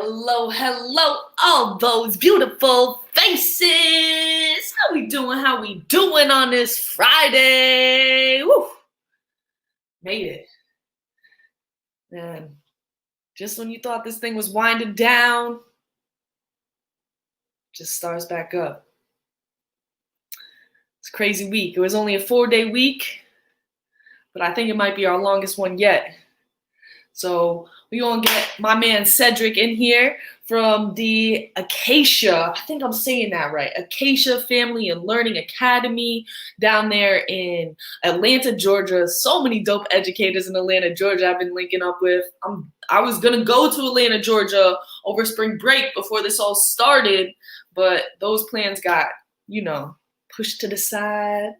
Hello, hello, all those beautiful faces. How we doing on this Friday? Woo. Made it. Man, just when you thought this thing was winding down, just starts back up. It's a crazy week. It was only a 4-day week, but I think it might be our longest one yet. So we're going to get my man Cedric in here from the Acacia, I think I'm saying that right, Acacia Family and Learning Academy down there in Atlanta, Georgia. So many dope educators in Atlanta, Georgia I've been linking up with. I was going to go to Atlanta, Georgia over spring break before this all started, but those plans got, pushed to the side.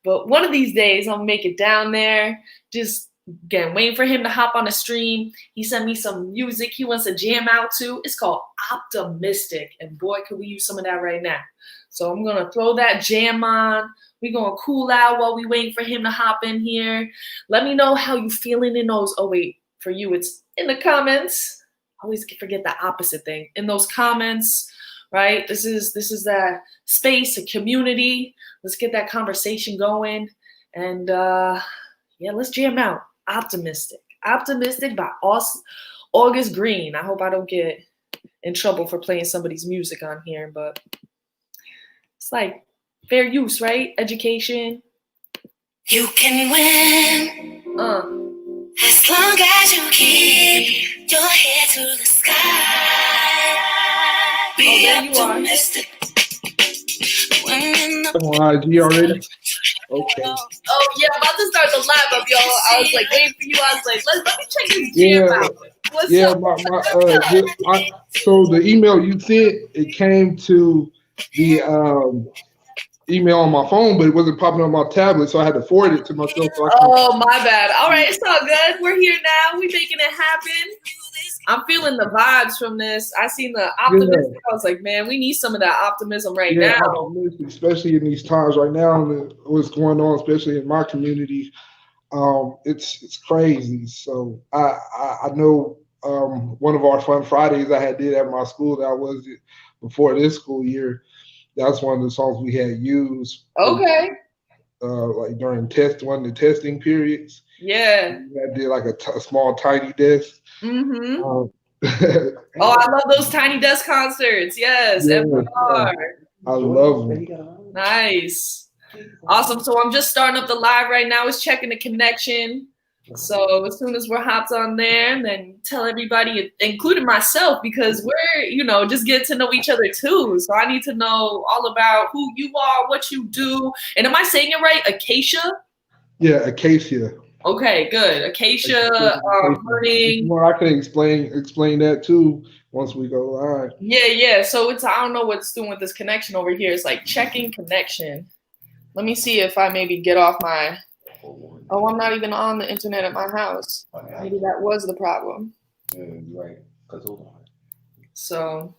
But one of these days I'll make it down there. Just again, waiting for him to hop on the stream. He sent me some music he wants to jam out to. It's called Optimistic. And boy, could we use some of that right now. So I'm going to throw that jam on. We're going to cool out while we waiting for him to hop in here. Let me know how you feeling in those. Oh, wait, for you, it's in the comments. I always forget the opposite thing. In those comments, right? This is that space, a community. Let's get that conversation going. And let's jam out. Optimistic by August Green. I hope I don't get in trouble for playing somebody's music on here, but it's like fair use, right? Education. You can win as long as you keep your head to the sky. Be optimistic. On IG already? Okay. Oh yeah, I'm about to start the live up, y'all. I was like waiting for you. I was like, let me check this jam out. What's up? So the email you sent, it came to the email on my phone, but it wasn't popping on my tablet, so I had to forward it to myself. Oh my bad. All right, it's all good. We're here now. We making it happen. I'm feeling the vibes from this. I seen the optimism. Yeah. I was like, man, we need some of that optimism right now. Especially in these times right now, what's going on, especially in my community, it's crazy. So I know one of our fun Fridays I did at my school that was before this school year. That's one of the songs we had used. Okay. Like during one of the testing periods. Yeah. I did like a small tiny desk. Mm-hmm. I love those tiny desk concerts. Yes, yeah, I love them. Nice. Awesome. So I'm just starting up the live right now. It's checking the connection. So as soon as we're hopped on there, then tell everybody, including myself, because we're, just getting to know each other too. So I need to know all about who you are, what you do. And am I saying it right? Acacia? Yeah, Acacia. Okay, good. Acacia Learning. Well, I can explain that too once we go live. Yeah. So I don't know what's doing with this connection over here. It's like checking connection. Let me see if I maybe get off my. Oh, I'm not even on the internet at my house. Maybe that was the problem. Yeah, you're right. So.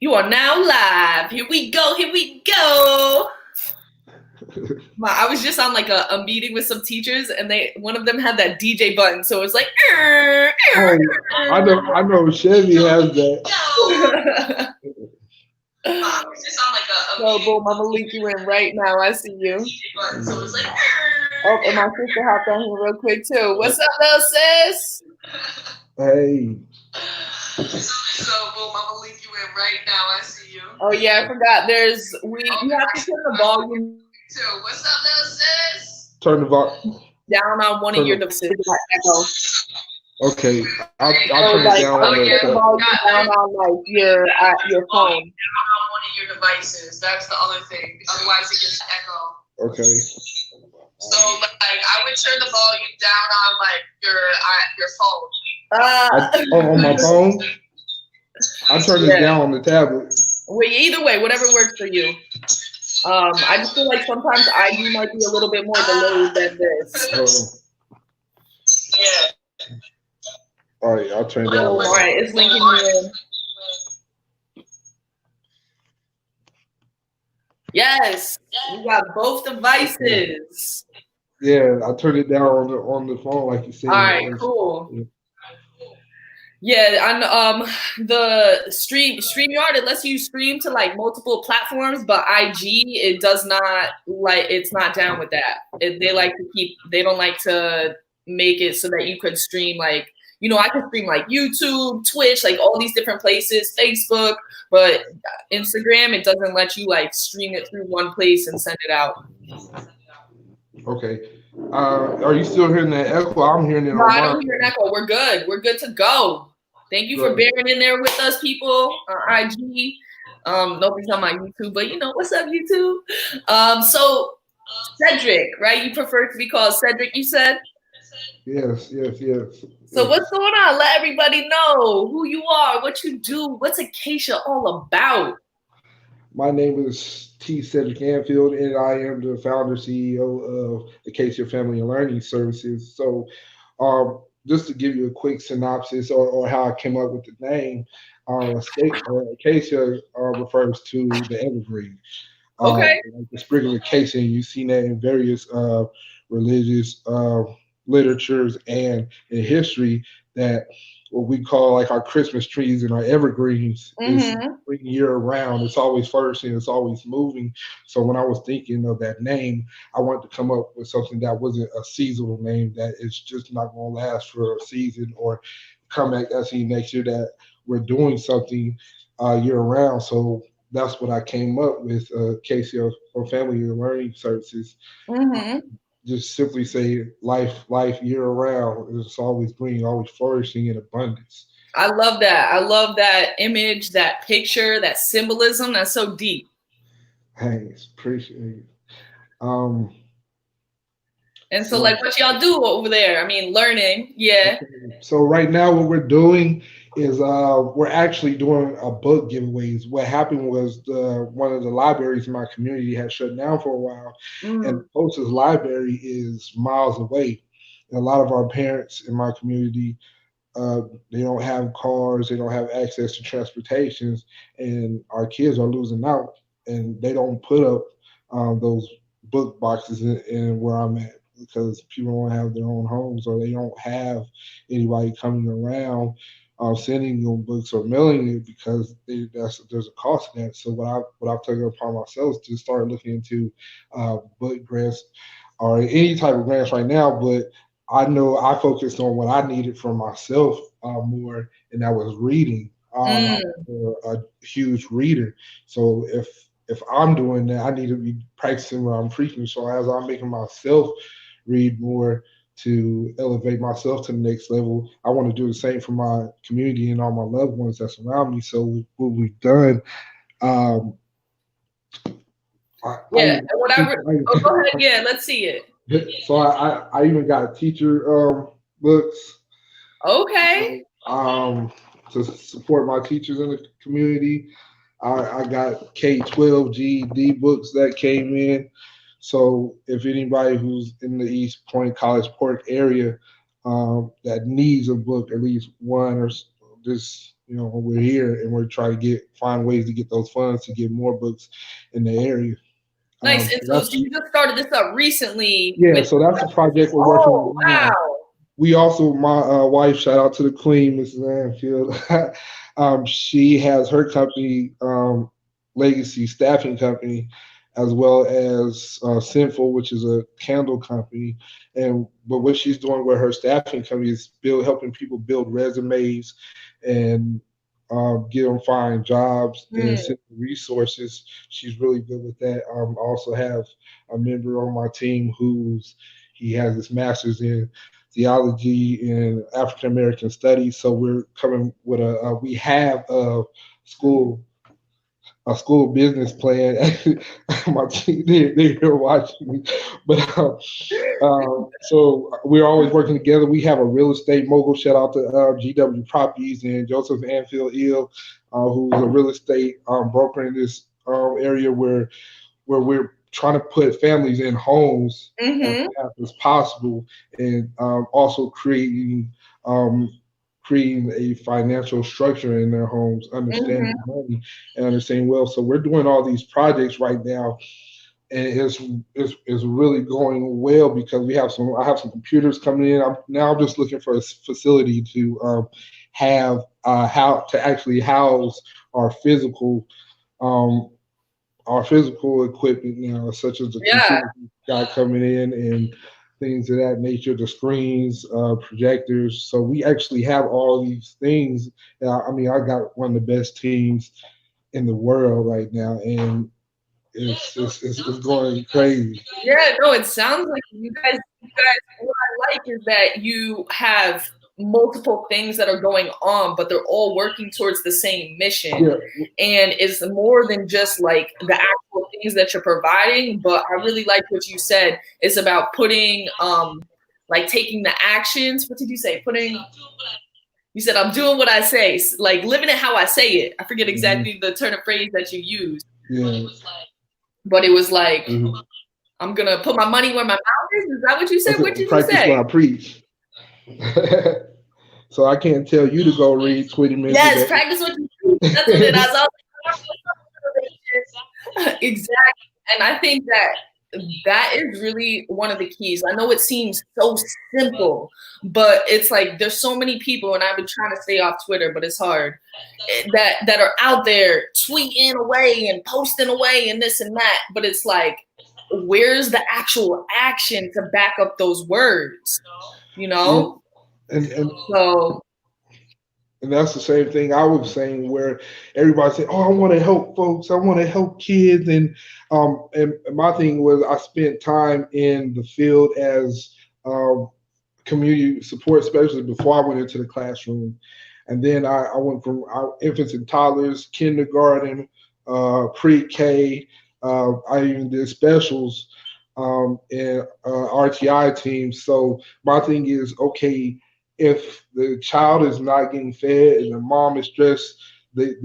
You are now live. Here we go. I was just on like a meeting with some teachers, and one of them had that DJ button, so it was like. I know Chevy has that. So boom, I'm gonna link you in right now. I see you. Oh, and my sister hopped on here real quick too. What's up, little sis? Hey. So boom, I'm gonna link you in right now. I see you. Oh yeah, I forgot. You have to turn the volume too. What's up, little sis? Turn the volume down on one of your devices. Echo. Okay, I'll turn it down. Down on like your phone. Down on one of your devices. That's the other thing. Otherwise, it gets echo. Okay. So I would turn the volume down on like your phone. On my phone. I turn it down on the tablet. Well, either way, whatever works for you. I just feel like sometimes IG might be a little bit more delayed than this. Yeah. All right, I'll turn it down. All right, it's linking you in. Yes, we got both devices. Yeah, I turned it down on the phone, like you said. All right, cool. Yeah, and the Streamyard, it lets you stream to like multiple platforms, but IG it does not like it's not down with that. They don't like to make it so that you could stream like I can stream like YouTube, Twitch, like all these different places, Facebook, but Instagram it doesn't let you like stream it through one place and send it out. Okay. Are you still hearing that echo? I'm hearing it No, on I mine. don't hear an echo. We're good. We're good to go. Thank you for bearing in there with us, people on IG. Nobody's on my YouTube, but what's up, YouTube? So Cedric, right? You prefer to be called Cedric, you said? Yes. So what's going on? Let everybody know who you are, what you do, what's Acacia all about? My name is T. Cedric Anfield, and I am the founder CEO of Acacia Family and Learning Services. So, just to give you a quick synopsis or how I came up with the name, Acacia refers to the evergreen. Okay. Like the sprig of acacia, and you've seen that in various religious literatures and in history that what we call like our Christmas trees and our evergreens is year round. It's always flourishing. It's always moving. So when I was thinking of that name, I wanted to come up with something that wasn't a seasonal name, that it's just not going to last for a season or come back that season next year, that we're doing something year round. So that's what I came up with, KCO or Family and Learning Services. Just simply say life year round. It's always green, always flourishing in abundance. I love that. I love that image, that picture, that symbolism. That's so deep. Thanks, appreciate it. And so like what y'all do over there? I mean, learning, yeah. So right now what we're doing is we're actually doing a book giveaways. What happened was one of the libraries in my community had shut down for a while, and the closest library is miles away. And a lot of our parents in my community, they don't have cars, they don't have access to transportations, and our kids are losing out, and they don't put up those book boxes in where I'm at, because people don't have their own homes, or they don't have anybody coming around sending them books or mailing it, because there's a cost in that. So what I've taken upon myself is to start looking into book grants or any type of grants right now. But I know I focused on what I needed for myself more, and that was reading. I'm a huge reader, so if I'm doing that, I need to be practicing what I'm preaching. So as I'm making myself read more to elevate myself to the next level, I want to do the same for my community and all my loved ones that surround me. So what we've done, go ahead. Yeah, let's see it. So I even got teacher books. Okay. To support my teachers in the community. I got K-12 GED books that came in. So if anybody who's in the East Point, College Park area that needs a book, at least one, or just, we're here and we're trying to find ways to get those funds to get more books in the area. Nice. And so you just started this up recently. Yeah, so that's a project we're working on now. Wow. We also, my wife, shout out to the Queen, Mrs. Anfield. She has her company, Legacy Staffing Company, as well as Sinful, which is a candle company. But what she's doing with her staffing company is helping people build resumes and get them find jobs and resources. She's really good with that. I also have a member on my team he has his master's in theology and African American studies. So we're coming with we have a school business plan. My team, they're here watching me, but so we're always working together. We have a real estate mogul. Shout out to GW Properties and Joseph Anfield Ill, who's a real estate broker in this area where we're trying to put families in homes as fast as possible, and also creating a financial structure in their homes, understanding money and understanding wealth. So we're doing all these projects right now, it's really going well because I have some computers coming in. I'm now just looking for a facility to have how to actually house our physical um, equipment now, such as the computer guy coming in and things of that nature, the screens, projectors. So we actually have all these things. I mean, I got one of the best teams in the world right now, and it's going crazy. Yeah, no, it sounds like you guys, what I like is that you have multiple things that are going on, but they're all working towards the same mission. Yeah. And it's more than just like the actual things that you're providing, but I really like what you said. It's about putting, like taking the actions. What did you say? You said, I'm doing what I say, like living it how I say it. I forget exactly the turn of phrase that you used. Yeah. But it was like, I'm going to put my money where my mouth is. Is that what you said? What did you say? Practice what I preach. So I can't tell you to go read 20 minutes. Yes, practice what you preach. That's what it is. Exactly. And I think that is really one of the keys. I know it seems so simple, but it's like there's so many people, and I've been trying to stay off Twitter, but it's hard, that are out there tweeting away and posting away and this and that. But it's like, where's the actual action to back up those words? You know? And that's the same thing I was saying, where everybody said, "Oh, I want to help folks. I want to help kids." And my thing was, I spent time in the field as community support specialist before I went into the classroom, and then I went from infants and toddlers, kindergarten, pre-K. I even did specials and RTI teams. So my thing is, okay, if the child is not getting fed and the mom is stressed, the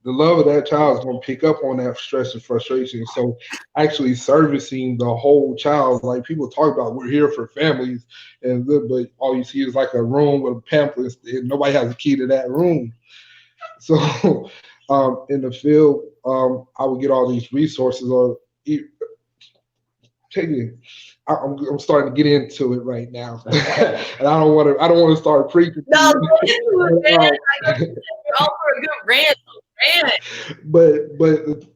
love of that child is going to pick up on that stress and frustration. So actually servicing the whole child, like people talk about, we're here for families, but all you see is like a room with pamphlets and nobody has a key to that room. So in the field, I would get all these resources I'm starting to get into it right now, and I don't want to start preaching. No, you're all for a good rant. But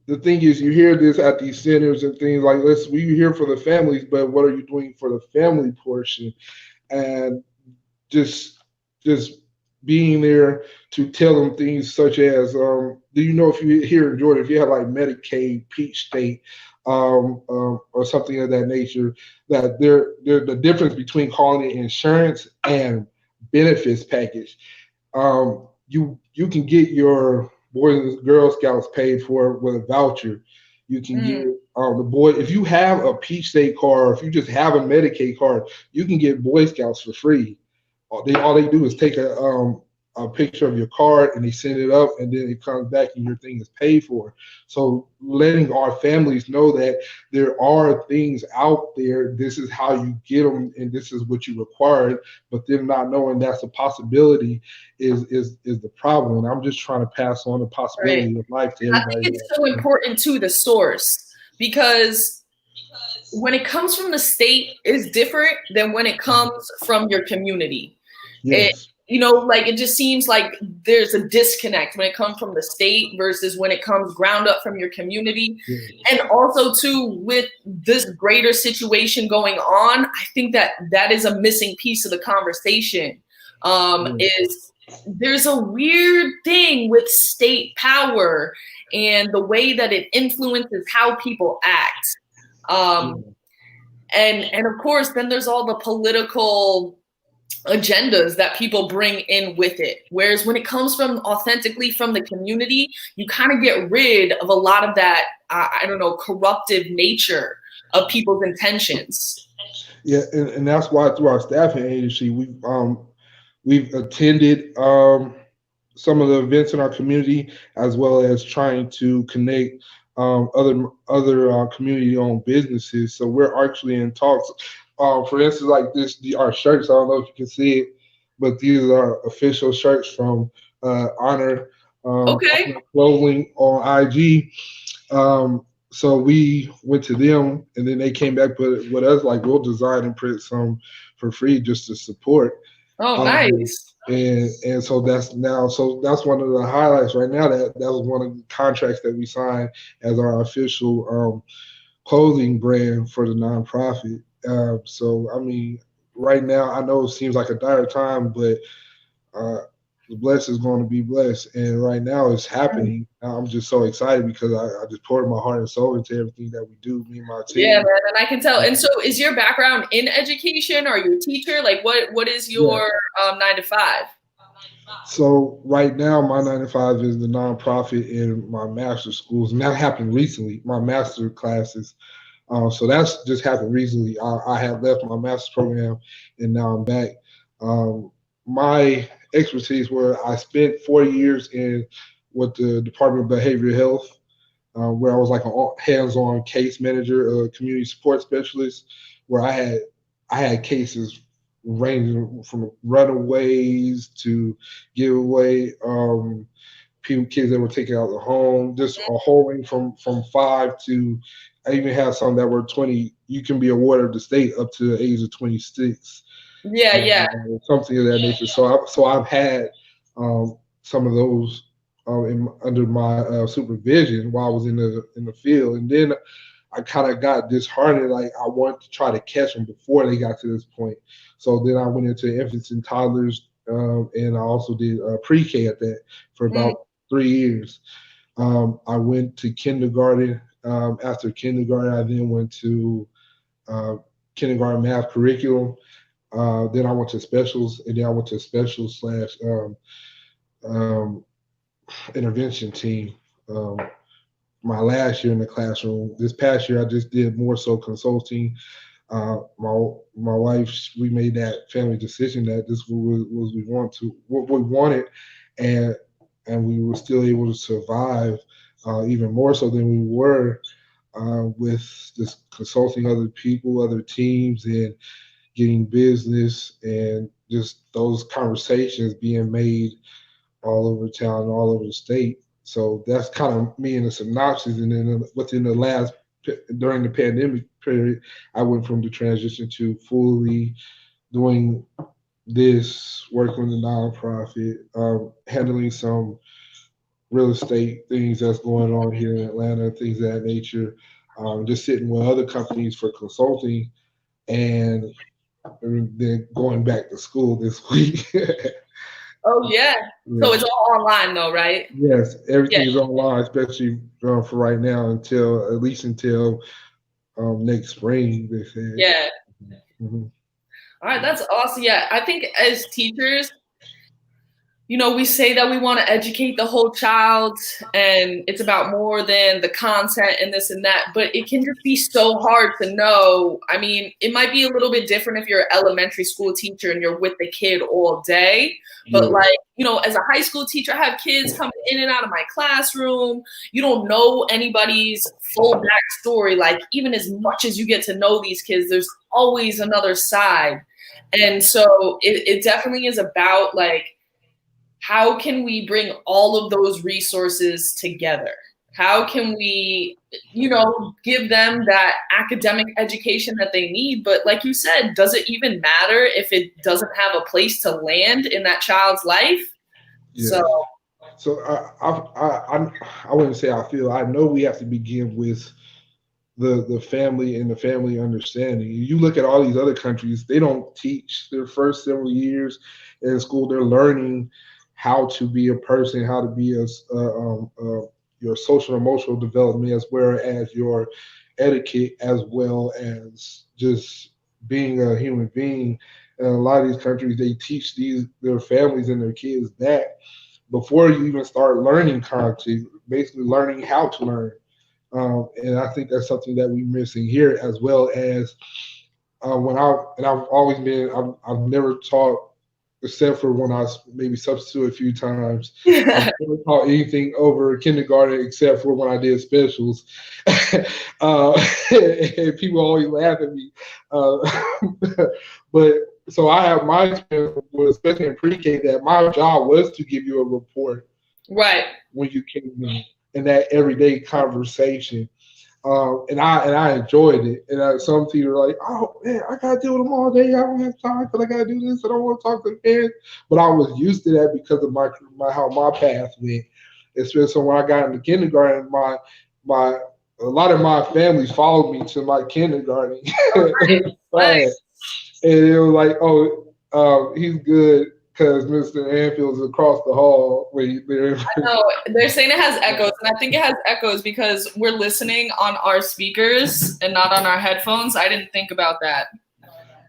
the thing is, you hear this at these centers and things like this. We're here for the families, but what are you doing for the family portion? And just being there to tell them things such as, do you know, if you here in Georgia, if you have like Medicaid, Peach State, or something of that nature, that the difference between calling it insurance and benefits package. You can get your Boys and Girl Scouts paid for with a voucher. You can get the boy, if you have a Peach State card, or if you just have a Medicaid card, you can get Boy Scouts for free. All they do is take a picture of your card and they send it up, and then it comes back and your thing is paid for. So letting our families know that there are things out there, this is how you get them and this is what you require, but them not knowing that's a possibility is the problem. And I'm just trying to pass on the possibility of life to everybody. I think it's so important to the source, because when it comes from the state, it's different than when it comes from your community. Yes. It just seems like there's a disconnect when it comes from the state versus when it comes ground up from your community. Yes. And also, too, with this greater situation going on, I think that is a missing piece of the conversation. Is there's a weird thing with state power and the way that it influences how people act. And of course, then there's all the political agendas that people bring in with it. Whereas when it comes from authentically from the community, you kind of get rid of a lot of that, corruptive nature of people's intentions. Yeah, and that's why through our staffing agency, we've attended some of the events in our community, as well as trying to connect other community-owned businesses. So we're actually in talks. For instance, like our shirts, I don't know if you can see it, but these are official shirts from Honor Clothing on IG. so we went to them, and then they came back with us like, we'll design and print some for free just to support. Oh, Um, nice. and so that's one of the highlights right now. That was one of the contracts that we signed as our official clothing brand for the nonprofit. So I mean, right now I know it seems like a dire time, but the blessed is going to be blessed, and right now it's happening. I'm just so excited because I just poured my heart and soul into everything that we do, me and my team. Yeah, man, and I can tell. And so, is your background in education? Are you a teacher? Like, what is your 9 to 5? So right now, my 9 to 5 is the nonprofit in my master's schools, and that happened recently. My master classes. So that's just happened recently. I had left my master's program, and now I'm back. My expertise where I spent 4 years with the Department of Behavioral Health, where I was like a hands-on case manager, a community support specialist, where I had cases ranging from runaways to giveaway, kids that were taken out of the home, just a whole range from 5 to, I even had some that were 20. You can be awarded the state up to the age of 26. Yeah. Something of that nature. So I've had some of those under my supervision while I was in the field, and then I kind of got disheartened. Like I wanted to try to catch them before they got to this point. So then I went into infants and toddlers, and I also did pre-K at that for about 3 years. I went to kindergarten. After kindergarten, I then went to kindergarten math curriculum. Then I went to specials, and then I went to special / intervention team. My last year in the classroom. This past year, I just did more so consulting. My wife, we made that family decision that this was what we wanted, and we were still able to survive even more so than we were with just consulting other people, other teams, and getting business, and just those conversations being made all over town, all over the state. So that's kind of me in a synopsis. And then during the pandemic period, I went from the transition to fully doing this, working with the nonprofit, handling some real estate things that's going on here in Atlanta, things of that nature, just sitting with other companies for consulting, and then going back to school this week. Oh yeah. So it's all online though, right? Yes, everything is online, especially for right now at least until next spring, they said. Yeah. Mm-hmm. All right, that's awesome. Yeah, I think as teachers, we say that we want to educate the whole child, and it's about more than the content and this and that, but it can just be so hard to know. I mean, it might be a little bit different if you're an elementary school teacher and you're with the kid all day, but as a high school teacher, I have kids coming in and out of my classroom. You don't know anybody's full backstory. Like, even as much as you get to know these kids, there's always another side. And so it definitely is about like, how can we bring all of those resources together? How can we, give them that academic education that they need? But like you said, does it even matter if it doesn't have a place to land in that child's life? Yeah. So I wouldn't say I know we have to begin with the family and the family understanding. You look at all these other countries, they don't teach their first several years in school. They're learning how to be a person, how to be your social and emotional development, as well as your etiquette, as well as just being a human being. And a lot of these countries, they teach their families and their kids that before you even start learning content, basically learning how to learn. And I think that's something that we're missing here, as well as I've never taught, except for when I maybe substitute a few times. I've never taught anything over kindergarten except for when I did specials. And people always laugh at me. But so I have my experience, especially in pre-K, that my job was to give you a report right when you came in that everyday conversation. And I enjoyed it. And some teachers are like, oh man, I gotta deal with them all day. I don't have time because I gotta do this. I don't want to talk to the parents. But I was used to that because of my how my path went. Especially when I got into kindergarten, my a lot of my families followed me to my kindergarten. Nice. And it was like, oh, he's good because Mr. Anfield's across the hall. No, they're saying it has echoes, and I think it has echoes because we're listening on our speakers and not on our headphones. I didn't think about that.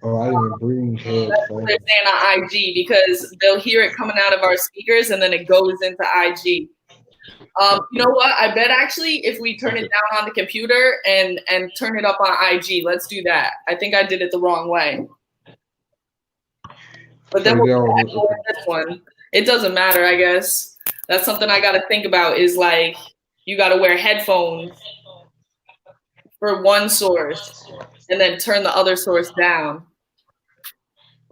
Oh, I didn't bring headphones. That's what they're saying on IG because they'll hear it coming out of our speakers and then it goes into IG. You know what? I bet actually if we turn it down on the computer and turn it up on IG, let's do that. I think I did it the wrong way. But then we'll this one. It doesn't matter, I guess. That's something I got to think about is like you got to wear headphones for one source and then turn the other source down.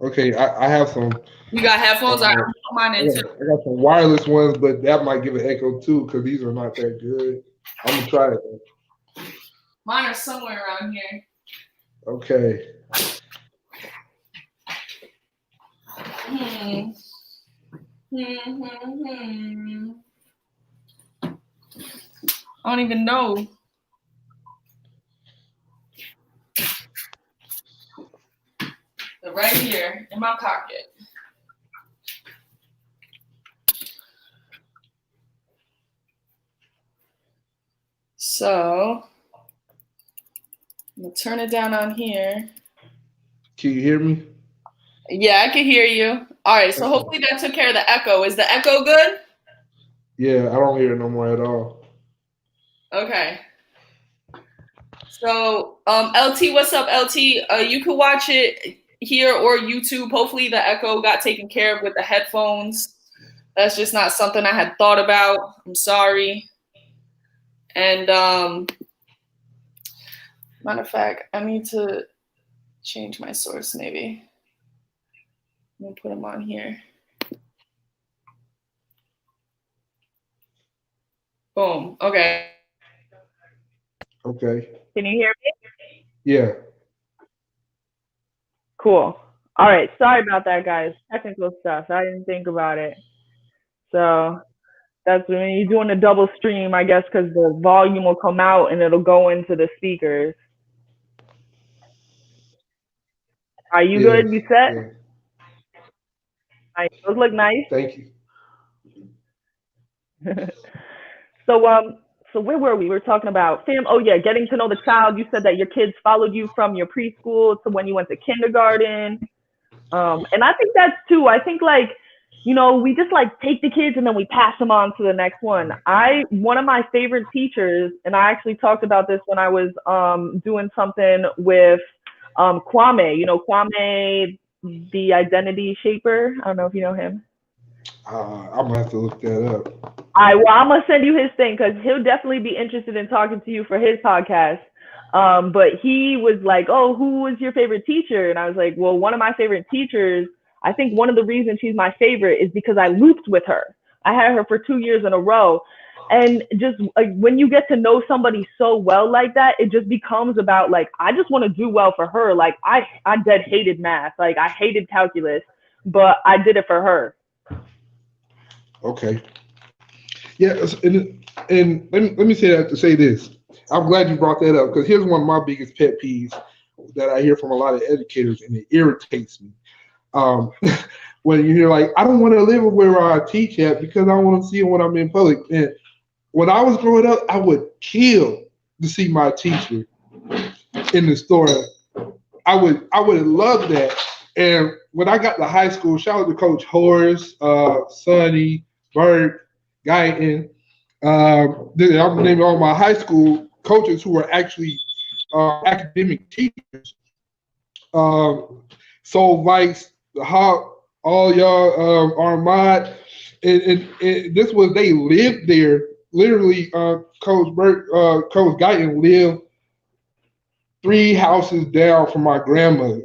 Okay, I have some. You got headphones? I put mine in too. I got some wireless ones, but that might give an echo too because these are not that good. I'm going to try it though. Mine are somewhere around here. Okay. I don't even know. They're right here in my pocket. So I'm gonna turn it down on here. Can you hear me? Yeah, I can hear you. All right, so hopefully that took care of the echo. Is the echo good? Yeah, I don't hear it no more at all. Okay. So, LT, what's up, LT? You could watch it here or YouTube. Hopefully the echo got taken care of with the headphones. That's just not something I had thought about. I'm sorry. And matter of fact, I need to change my source maybe. I'm gonna put them on here. Boom. Okay. Okay. Can you hear me? Yeah. Cool. All right. Sorry about that, guys. Technical stuff. I didn't think about it. So that's when you're doing a double stream, I guess, because the volume will come out and it'll go into the speakers. Are you good? You set? Yeah. Nice. Those look nice. Thank you. So where were we? We were talking about getting to know the child. You said that your kids followed you from your preschool to when you went to kindergarten. And I think that's too. I think like, you know, we just like take the kids and then we pass them on to the next one. One of my favorite teachers, and I actually talked about this when I was doing something with Kwame. You know, Kwame, the identity shaper. I don't know if you know him. I'm gonna have to look that up. I'm gonna send you his thing because he'll definitely be interested in talking to you for his podcast. But he was like, "Oh, who was your favorite teacher?" And I was like, "Well, one of my favorite teachers. I think one of the reasons she's my favorite is because I looped with her. I had her for 2 years in a row, and just like when you get to know somebody so well like that, it just becomes about like I just want to do well for her. Like I dead hated math. Like I hated calculus, but I did it for her." Okay. Yeah, and let me say that to say this. I'm glad you brought that up because here's one of my biggest pet peeves that I hear from a lot of educators, and it irritates me. When you're like, I don't want to live where I teach at because I want to see it when I'm in public. And when I was growing up, I would kill to see my teacher in the store. I would love that. And when I got to high school, shout out to Coach Horace, Sonny, Bert, Guyton. I'm naming all my high school coaches who were actually academic teachers. So Vice, all y'all, Armand, and this was they lived there. Literally, Coach Bert, Coach Guyton lived 3 houses down from my grandmother,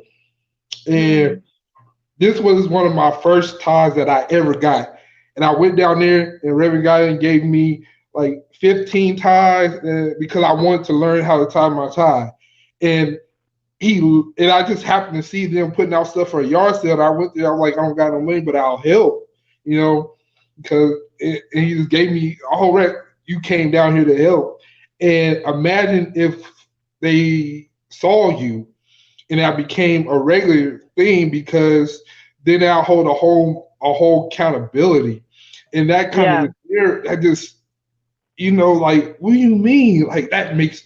and this was one of my first ties that I ever got. And I went down there, and Reverend Guyton gave me like 15 ties because I wanted to learn how to tie my tie. And I just happened to see them putting out stuff for a yard sale. And I went there. I was like, I don't got no money, but I'll help, because and he just gave me a whole rack. You came down here to help. And imagine if they saw you and that became a regular thing, because then I'll hold a whole accountability. And that kind of, I just, like, what do you mean? Like, that makes,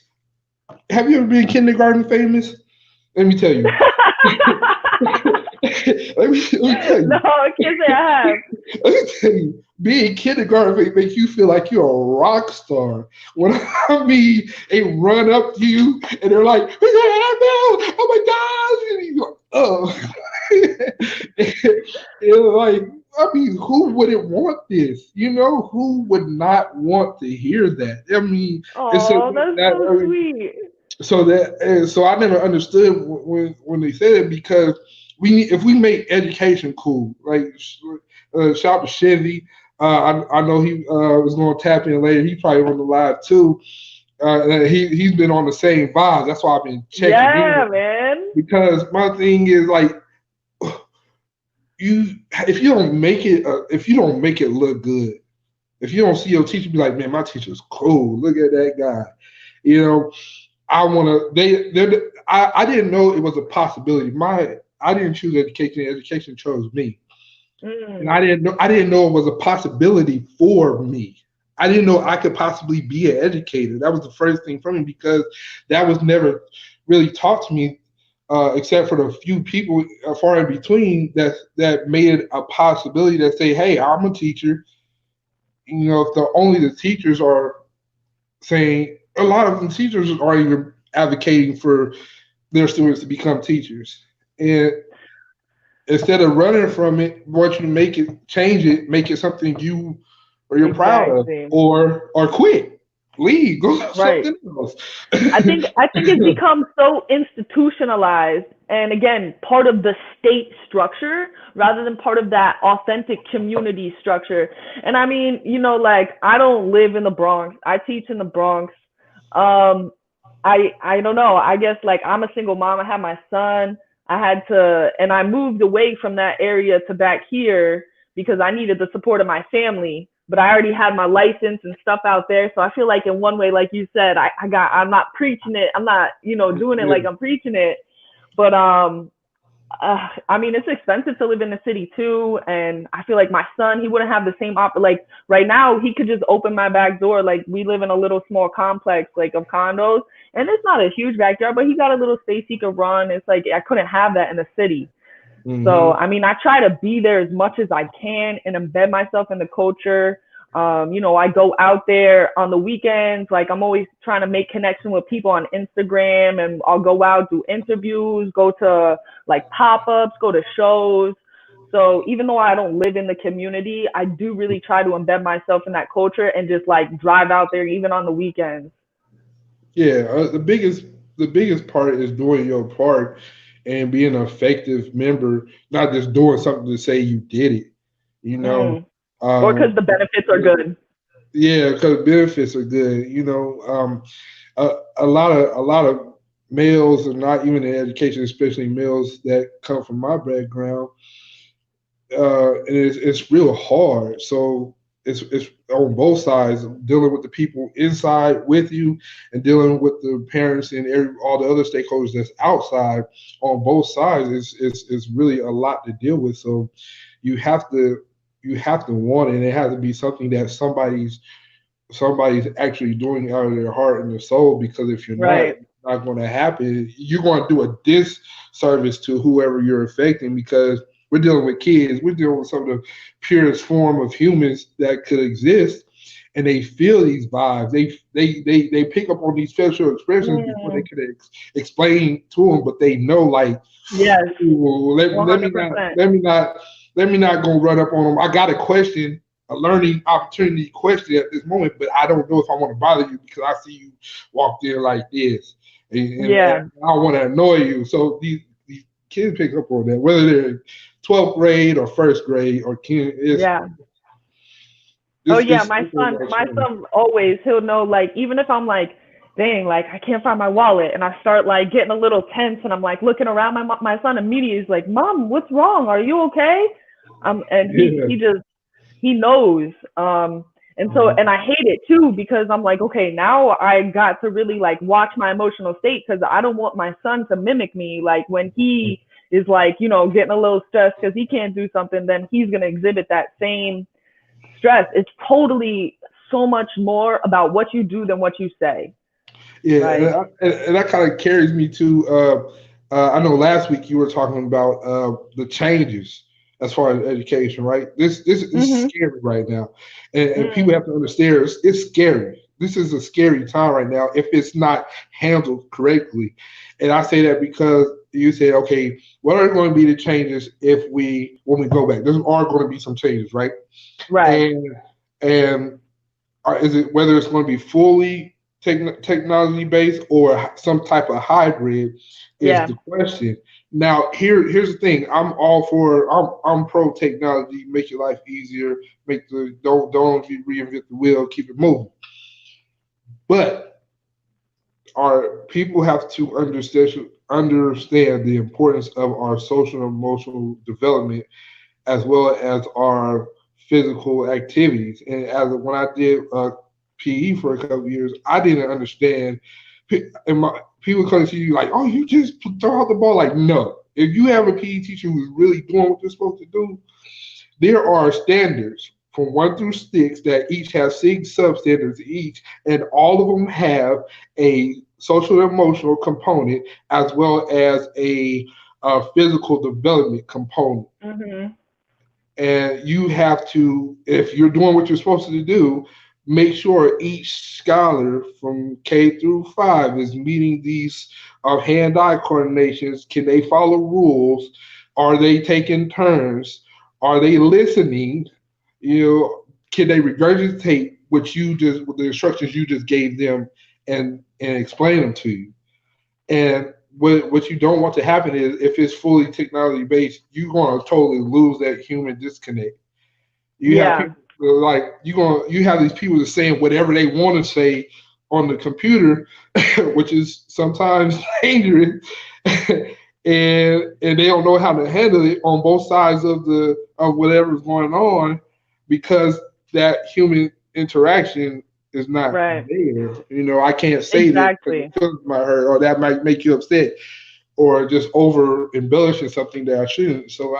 have you ever been kindergarten famous? Let me tell you. let me tell you. No, I can't say I have. Let me tell you, being kindergarten makes you feel like you're a rock star. When I mean, they run up to you and they're like, oh my gosh, and you go, oh. And like, I mean, who wouldn't want this? Who would not want to hear that? I mean, that's so sweet. So I never understood when they said it, because if we make education cool, like shout out to Chevy. I know he was going to tap in later. He probably on the live too. He's been on the same vibes. That's why I've been checking in. Yeah, man. Because my thing is, like, if you don't make it look good, if you don't see your teacher be like, man, my teacher's cool. Look at that guy. I didn't know it was a possibility. I didn't choose education. Education chose me. And I didn't know it was a possibility for me. I didn't know I could possibly be an educator. That was the first thing for me, because that was never really taught to me, except for the few people far in between that made it a possibility, that say, hey, I'm a teacher. If only the teachers are saying, a lot of the teachers are even advocating for their students to become teachers. And instead of running from it, once you make it something you're proud of, or quit, leave, go do something else. I think it's become so institutionalized, and again, part of the state structure rather than part of that authentic community structure. And I mean, like, I don't live in the Bronx. I teach in the Bronx. I don't know. I guess, like, I'm a single mom. I have my son. And I moved away from that area to back here because I needed the support of my family, but I already had my license and stuff out there. So I feel like, in one way, like you said, I'm not preaching it. I'm not, doing it like I'm preaching it. But, I mean, it's expensive to live in the city too. And I feel like my son, he wouldn't have the same like right now, he could just open my back door. Like, we live in a little small complex, like, of condos, and it's not a huge backyard, but he got a little space he could run. It's like, I couldn't have that in the city. Mm-hmm. So, I mean, I try to be there as much as I can and embed myself in the culture. I go out there on the weekends. Like, I'm always trying to make connection with people on Instagram, and I'll go out, do interviews, go to, like, pop-ups, go to shows. So even though I don't live in the community, I do really try to embed myself in that culture and just, like, drive out there even on the weekends. Yeah, the biggest part is doing your part and being an effective member, not just doing something to say you did it, or because the benefits are good. Yeah, because benefits are good. A lot of males, and not even in education, especially males that come from my background, and it's real hard. So it's on both sides, dealing with the people inside with you and dealing with the parents and all the other stakeholders that's outside. On both sides, it's really a lot to deal with. So you have to want it, and it has to be something that somebody's actually doing out of their heart and their soul, because if you're not, it's not going to happen. You're going to do a disservice to whoever you're affecting, because we're dealing with kids. We're dealing with some of the purest form of humans that could exist, and they feel these vibes. They pick up on these facial expressions before they can explain to them, but they know, like, yes, let me not go run up on them. I got a question, a learning opportunity question at this moment, but I don't know if I want to bother you because I see you walked in like this, and I don't want to annoy you. So these kids pick up on that, whether they're 12th grade or first grade or Oh This yeah, is my simple son always, he'll know, like, even if I'm like, dang, like I can't find my wallet, and I start like getting a little tense, and I'm like looking around, my son immediately is like, Mom, what's wrong? Are you okay? And he knows. And so, and I hate it too, because I'm like, okay, now I got to really like watch my emotional state, because I don't want my son to mimic me. Like when he is like, you know, getting a little stressed because he can't do something, then he's going to exhibit that same stress. It's totally so much more about what you do than what you say. Yeah, Right. and that kind of carries me to. I know last week you were talking about the changes as far as education, right? This is scary right now, and people have to understand it's scary. This is a scary time right now if it's not handled correctly. And I say that because you said, okay, what are going to be the changes when we go back? There are going to be some changes, right? Right. And is it whether it's going to be fully technology based or some type of hybrid is the question. Now, here's the thing. I'm pro technology. Make your life easier. Don't reinvent the wheel. Keep it moving. But our people have to understand the importance of our social and emotional development as well as our physical activities. And when I did PE for a couple of years, I didn't understand. And people come to you like, "Oh, you just throw out the ball." Like, no. If you have a PE teacher who's really doing what they're supposed to do, there are standards from 1 through 6 that each have 6 substandards each, and all of them have a social and emotional component as well as a physical development component. And you have to, if you're doing what you're supposed to do, make sure each scholar from K through 5 is meeting these hand-eye coordinations. Can they follow rules? Are they taking turns? Are they listening? Can they regurgitate the instructions you just gave them and explain them to you? And what you don't want to happen is if it's fully technology based, you're going to totally lose that human disconnect. You have people like you have these people that are saying whatever they want to say on the computer, which is sometimes dangerous, and they don't know how to handle it on both sides of whatever's going on, because that human interaction is not there. I can't say that because might hurt, or that might make you upset, or just over embellishing something that I shouldn't. So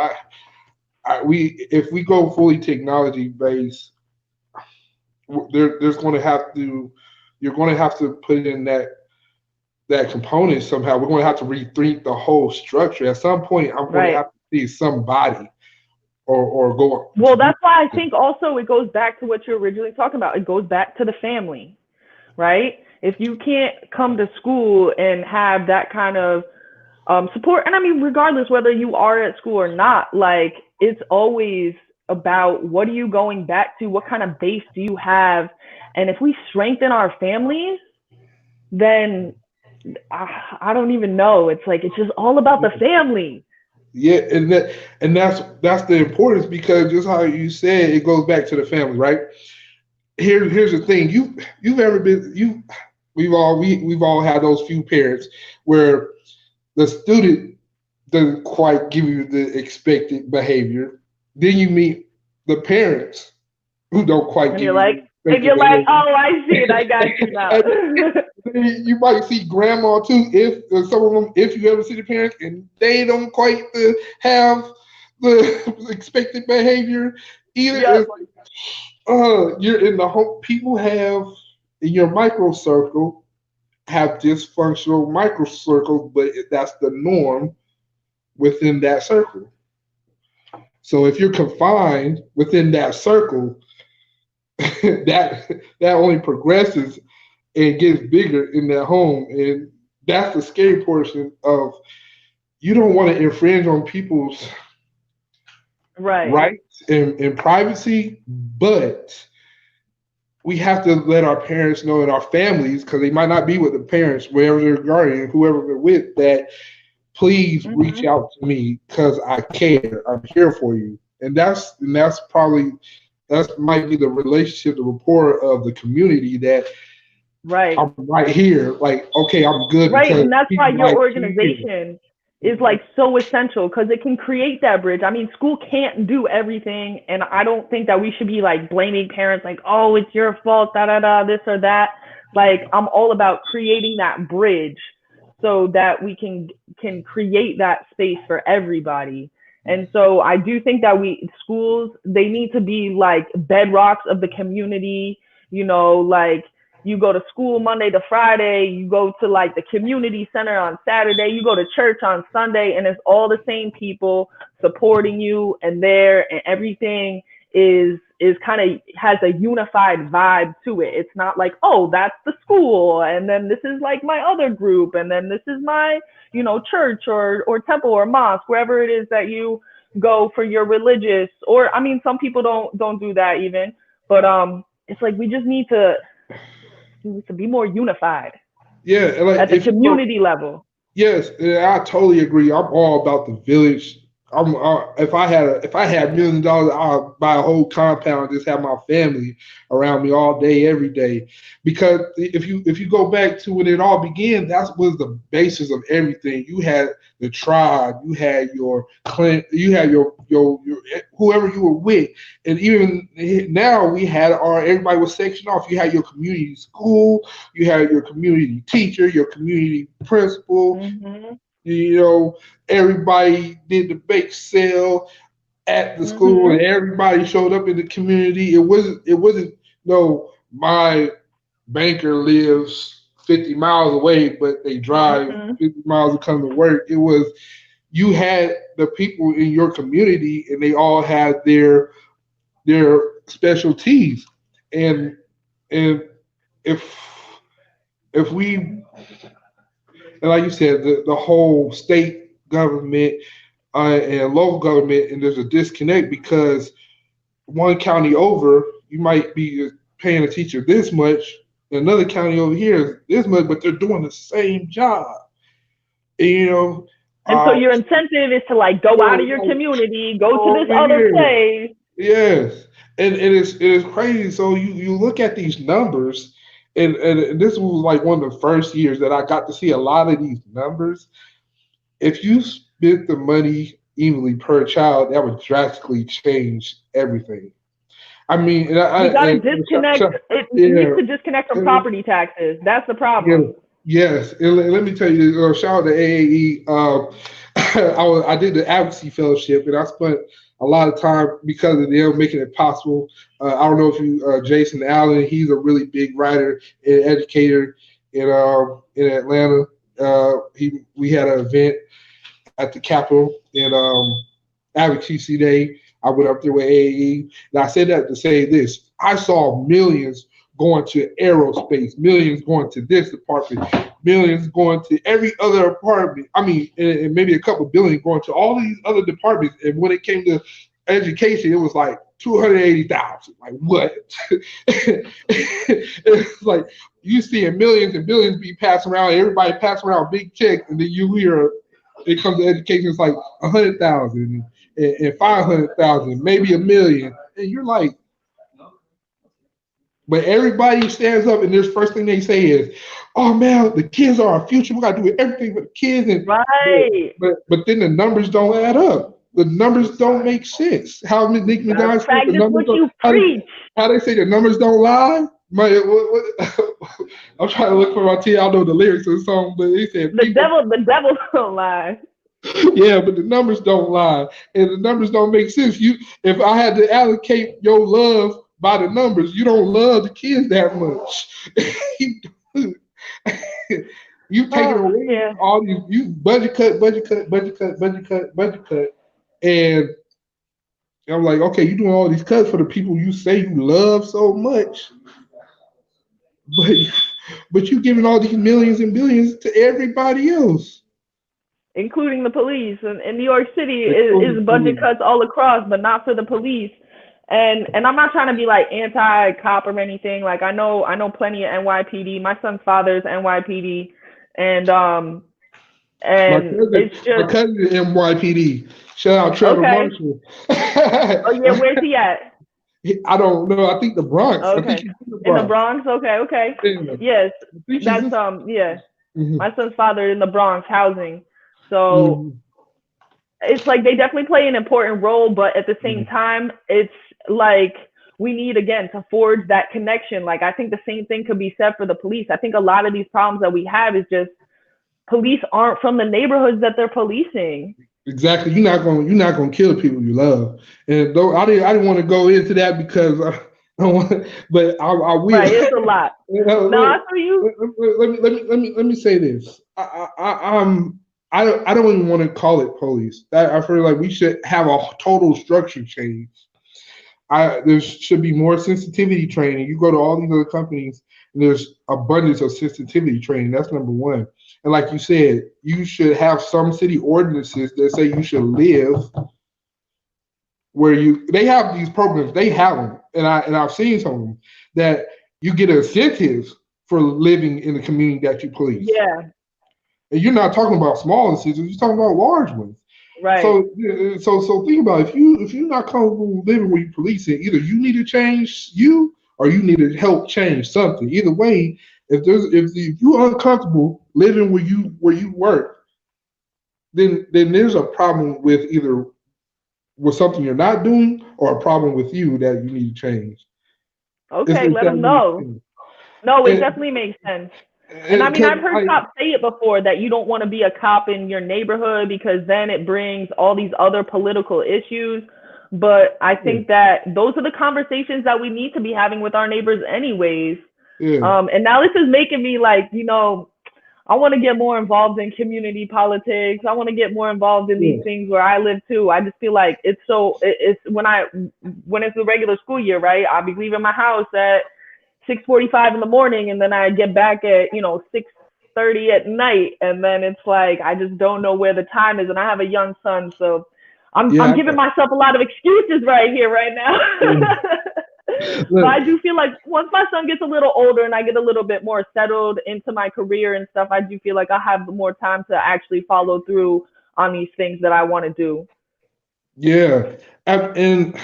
if we go fully technology based, you're going to have to put in that component somehow. We're going to have to rethink the whole structure. At some point, I'm going to have to see somebody or go on. Well, that's why I think also it goes back to what you're originally talking about. It goes back to the family, right? If you can't come to school and have that kind of support, and I mean, regardless whether you are at school or not, like it's always about what are you going back to? What kind of base do you have? And if we strengthen our families, then I don't even know. It's like, it's just all about the family. Yeah, and that's the importance, because just how you said, it goes back to the family, right? Here's the thing. We've all had those few parents where the student doesn't quite give you the expected behavior. Then you meet the parents who don't quite give you and you're like, oh, I see it. I got you now. You might see grandma too, if some of them, if you ever see the parents and they don't quite have the expected behavior either. Yep. You're in the home. People have in your micro circle have dysfunctional micro circles, but that's the norm within that circle. So if you're confined within that circle, that only progresses and gets bigger in that home. And that's the scary portion of, you don't want to infringe on people's rights and privacy, but we have to let our parents know, and our families, because they might not be with the parents, wherever they're guardian, whoever they're with, that please reach out to me because I care. I'm here for you. And that's probably that might be the relationship, the rapport of the community that right. I'm right here. Like, okay, I'm good. Right, Because and that's why your like organization is like so essential, because it can create that bridge. I mean, school can't do everything, and I don't think that we should be like blaming parents like, oh, it's your fault, da da da, this or that. Like, I'm all about creating that bridge so that we can create that space for everybody. And so I do think that schools, they need to be like bedrocks of the community, you know, like you go to school Monday to Friday, you go to like the community center on Saturday, you go to church on Sunday, and it's all the same people supporting you and there, and everything is kind of has a unified vibe to it. It's not like, oh, that's the school, and then this is like my other group, and then this is my, you know, church or temple or mosque, wherever it is that you go for your religious, or I mean, some people don't do that even, but it's like we just need to be more unified. Yeah, and like at the community level. Yes, I totally agree. I'm all about the village. If I had $1 million, I'd buy a whole compound and just have my family around me all day, every day. Because if you go back to when it all began, that was the basis of everything. You had the tribe, you had your clan, you had your whoever you were with, and even now we had everybody was sectioned off. You had your community school, you had your community teacher, your community principal. Mm-hmm. You know, everybody did the bake sale at the school, and everybody showed up in the community. It wasn't no, my banker lives 50 miles away, but they drive 50 miles to come to work. It was, you had the people in your community, and they all had their specialties, and if we, and like you said, the whole state government and local government, and there's a disconnect because one county over, you might be paying a teacher this much, another county over here is this much, but they're doing the same job. And, you know. And so your incentive is to like go out of your community, go to this other place. Yes, and it is crazy. So you look at these numbers. And this was like one of the first years that I got to see a lot of these numbers. If you spent the money evenly per child, that would drastically change everything. I mean, you got to disconnect. You need to disconnect from property taxes. That's the problem. Yes, and let me tell you, shout out to AAE. I did the advocacy fellowship, and I spent a lot of time because of them making it possible. I don't know if you, Jason Allen, he's a really big writer and educator in Atlanta. We had an event at the Capitol in Advocacy Day. I went up there with AAE, and I said that to say this: I saw millions going to aerospace, millions going to this department, millions going to every other department. I mean, and maybe a couple billion going to all these other departments. And when it came to education, it was like 280,000. Like what? It's like you seeing millions and billions be passed around. Everybody passing around big checks, and then you hear it comes to education, it's like 100,000 and 500,000, maybe $1 million, and you're like. But everybody stands up, and this first thing they say is, "Oh man, the kids are our future. We got to do everything for the kids." And right. But then the numbers don't add up. The numbers don't make sense. How Nick Minaj said the numbers don't. How they say the numbers don't lie? I'm trying to look for my TV. I know the lyrics of the song, but they said the devil don't lie. Yeah, but the numbers don't lie, and the numbers don't make sense. If I had to allocate your love by the numbers, you don't love the kids that much. You taking away all these, you budget cut, and I'm like, okay, you doing all these cuts for the people you say you love so much, but you giving all these millions and billions to everybody else, including the police. And in New York City is budget cuts all across, but not for the police. And I'm not trying to be like anti-cop or anything. Like I know plenty of NYPD. My son's father's NYPD, and it's just my cousin is NYPD. Shout out Trevor Marshall. Oh yeah, where's he at? I don't know. I think the Bronx. I think Okay. he's in the In the Bronx. Bronx? Okay. Yeah. Yes. I think he's That's yeah. Mhm. My son's father in the Bronx housing. So Mhm. it's like they definitely play an important role, but at the same time, it's like we need again to forge that connection. Like I think the same thing could be said for the police. I think a lot of these problems that we have is just police aren't from the neighborhoods that they're policing. Exactly. You're not gonna kill the people you love. And though I didn't want to go into that because I don't want, but I will. Right, it's a lot. You know, No, I feel you. let me say this. I don't even want to call it police. I feel like we should have a total structure change. There should be more sensitivity training. You go to all these other companies, and there's abundance of sensitivity training. That's number one. And like you said, you should have some city ordinances that say you should live where they have these programs. They have them, and I've seen some of them that you get incentives for living in the community that you police. Yeah. And you're not talking about small incentives. You're talking about large ones. Right. So think about it. If you're not comfortable living where you police it, either you need to change you or you need to help change something. Either way, if you're uncomfortable living where you work, then there's a problem with either with something you're not doing or a problem with you that you need to change. Okay, let them know. No, it definitely makes sense. And I mean, I've heard cops say it before that you don't want to be a cop in your neighborhood because then it brings all these other political issues. But I think that those are the conversations that we need to be having with our neighbors anyways. Yeah. And now this is making me like, I want to get more involved in community politics. I want to get more involved in these things where I live too. I just feel like it's when it's the regular school year, right? I'll be leaving my house at 6:45 in the morning, and then I get back at 6:30 at night, and then it's like I just don't know where the time is, and I have a young son, so I'm giving myself a lot of excuses right here, right now. But I do feel like once my son gets a little older and I get a little bit more settled into my career and stuff, I do feel like I'll have more time to actually follow through on these things that I want to do. Yeah, and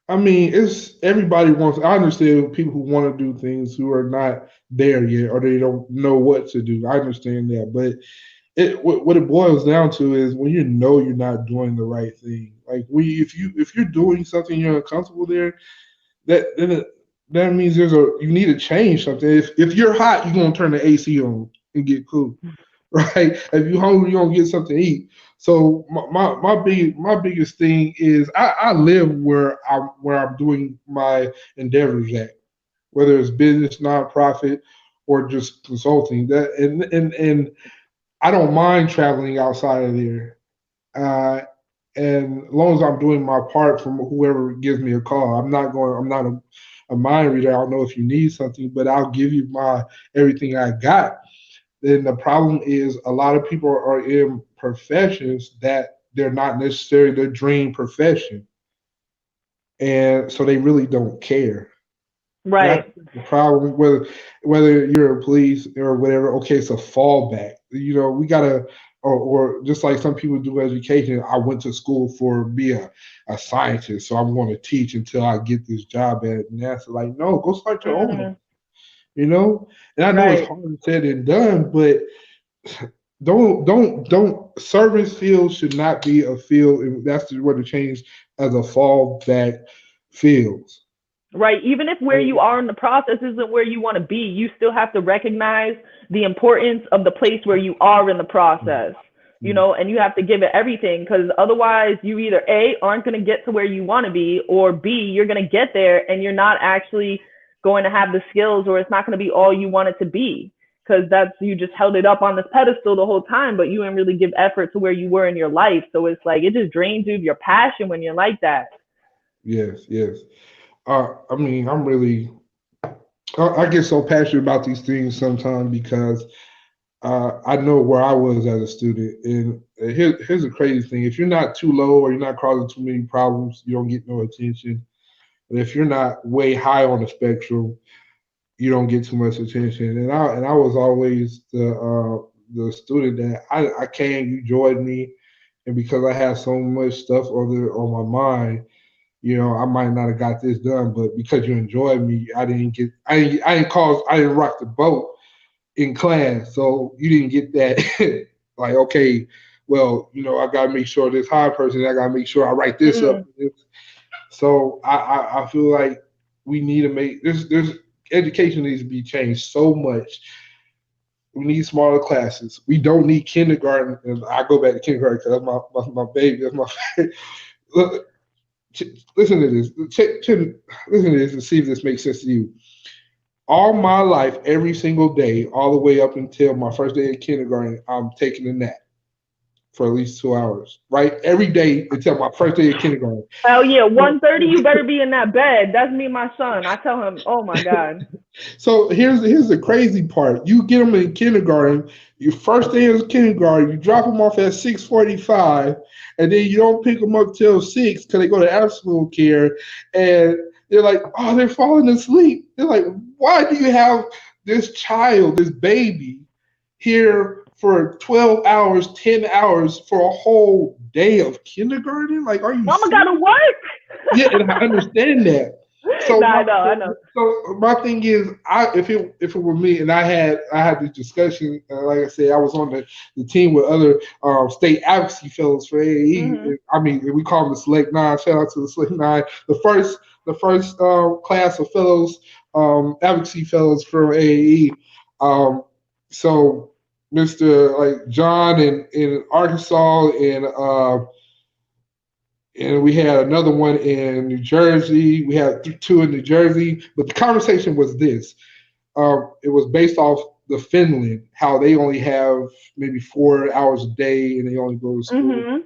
I mean, it's everybody wants. I understand people who want to do things who are not there yet, or they don't know what to do. I understand that, but what it boils down to is when you know you're not doing the right thing. Like if you're doing something you're uncomfortable there, that means you need to change something. If you're hot, you're gonna turn the AC on and get cool, right? If you're hungry, you're gonna get something to eat. So my biggest thing is I live where I'm doing my endeavors at, whether it's business, nonprofit, or just consulting. That and I don't mind traveling outside of there, and as long as I'm doing my part from whoever gives me a call. I'm not a mind reader. I don't know if you need something, but I'll give you my everything I got. Then the problem is a lot of people are in professions that they're not necessarily their dream profession. And so they really don't care. Right. That's the problem, whether you're a police or whatever, okay, it's a fallback. We gotta or just like some people do education, I went to school for be a scientist, so I'm gonna teach until I get this job at NASA. Like, no, go start your own. And I know it's harder said than done, but don't service field should not be a field, and that's where the change as a fallback fields. Right. Even if where you are in the process isn't where you want to be, you still have to recognize the importance of the place where you are in the process, and you have to give it everything, because otherwise you either A, aren't going to get to where you want to be, or B, you're going to get there and you're not actually going to have the skills, or it's not going to be all you want it to be, because you just held it up on this pedestal the whole time, but you didn't really give effort to where you were in your life. So it's like it just drains you of your passion when you're like that. Yes. I mean, I get so passionate about these things sometimes because I know where I was as a student. And here's a crazy thing. If you're not too low or you're not causing too many problems, you don't get no attention. But if you're not way high on the spectrum, you don't get too much attention. And I was always the student that I came, you joined me. And because I had so much stuff on my mind, I might not have got this done, but because you enjoyed me, I didn't rock the boat in class. So you didn't get that like, okay, well, I gotta make sure this high person, I gotta make sure I write this up. So I feel like we need to make there's education needs to be changed so much. We need smaller classes. We don't need kindergarten. And I go back to kindergarten because that's my baby. That's my favorite. Look, listen to this. Listen to this and see if this makes sense to you. All my life, every single day, all the way up until my first day of kindergarten, I'm taking a nap for at least 2 hours, right? Every day until my first day of kindergarten. Hell yeah, 1:30, you better be in that bed. That's me and my son. I tell him, oh my God. So here's the crazy part. You get them in kindergarten, your first day of kindergarten, you drop them off at 6:45, and then you don't pick them up till 6 because they go to after school care, and they're like, oh, they're falling asleep. They're like, why do you have this child, this baby, here for 12 hours, 10 hours for a whole day of kindergarten? Like, are you Mama gotta work. Yeah, and I understand that. So I know. So my thing is, if it were me, and I had this discussion, like I said, I was on the team with other state advocacy fellows for AAE. I mean, we call them the Select Nine. Shout out to the Select Nine. The first class of fellows, advocacy fellows from AAE. So Mr. like John in Arkansas and we had another one in New Jersey. We had two in New Jersey. But the conversation was this. It was based off the Finland, how they only have maybe 4 hours a day and they only go to school.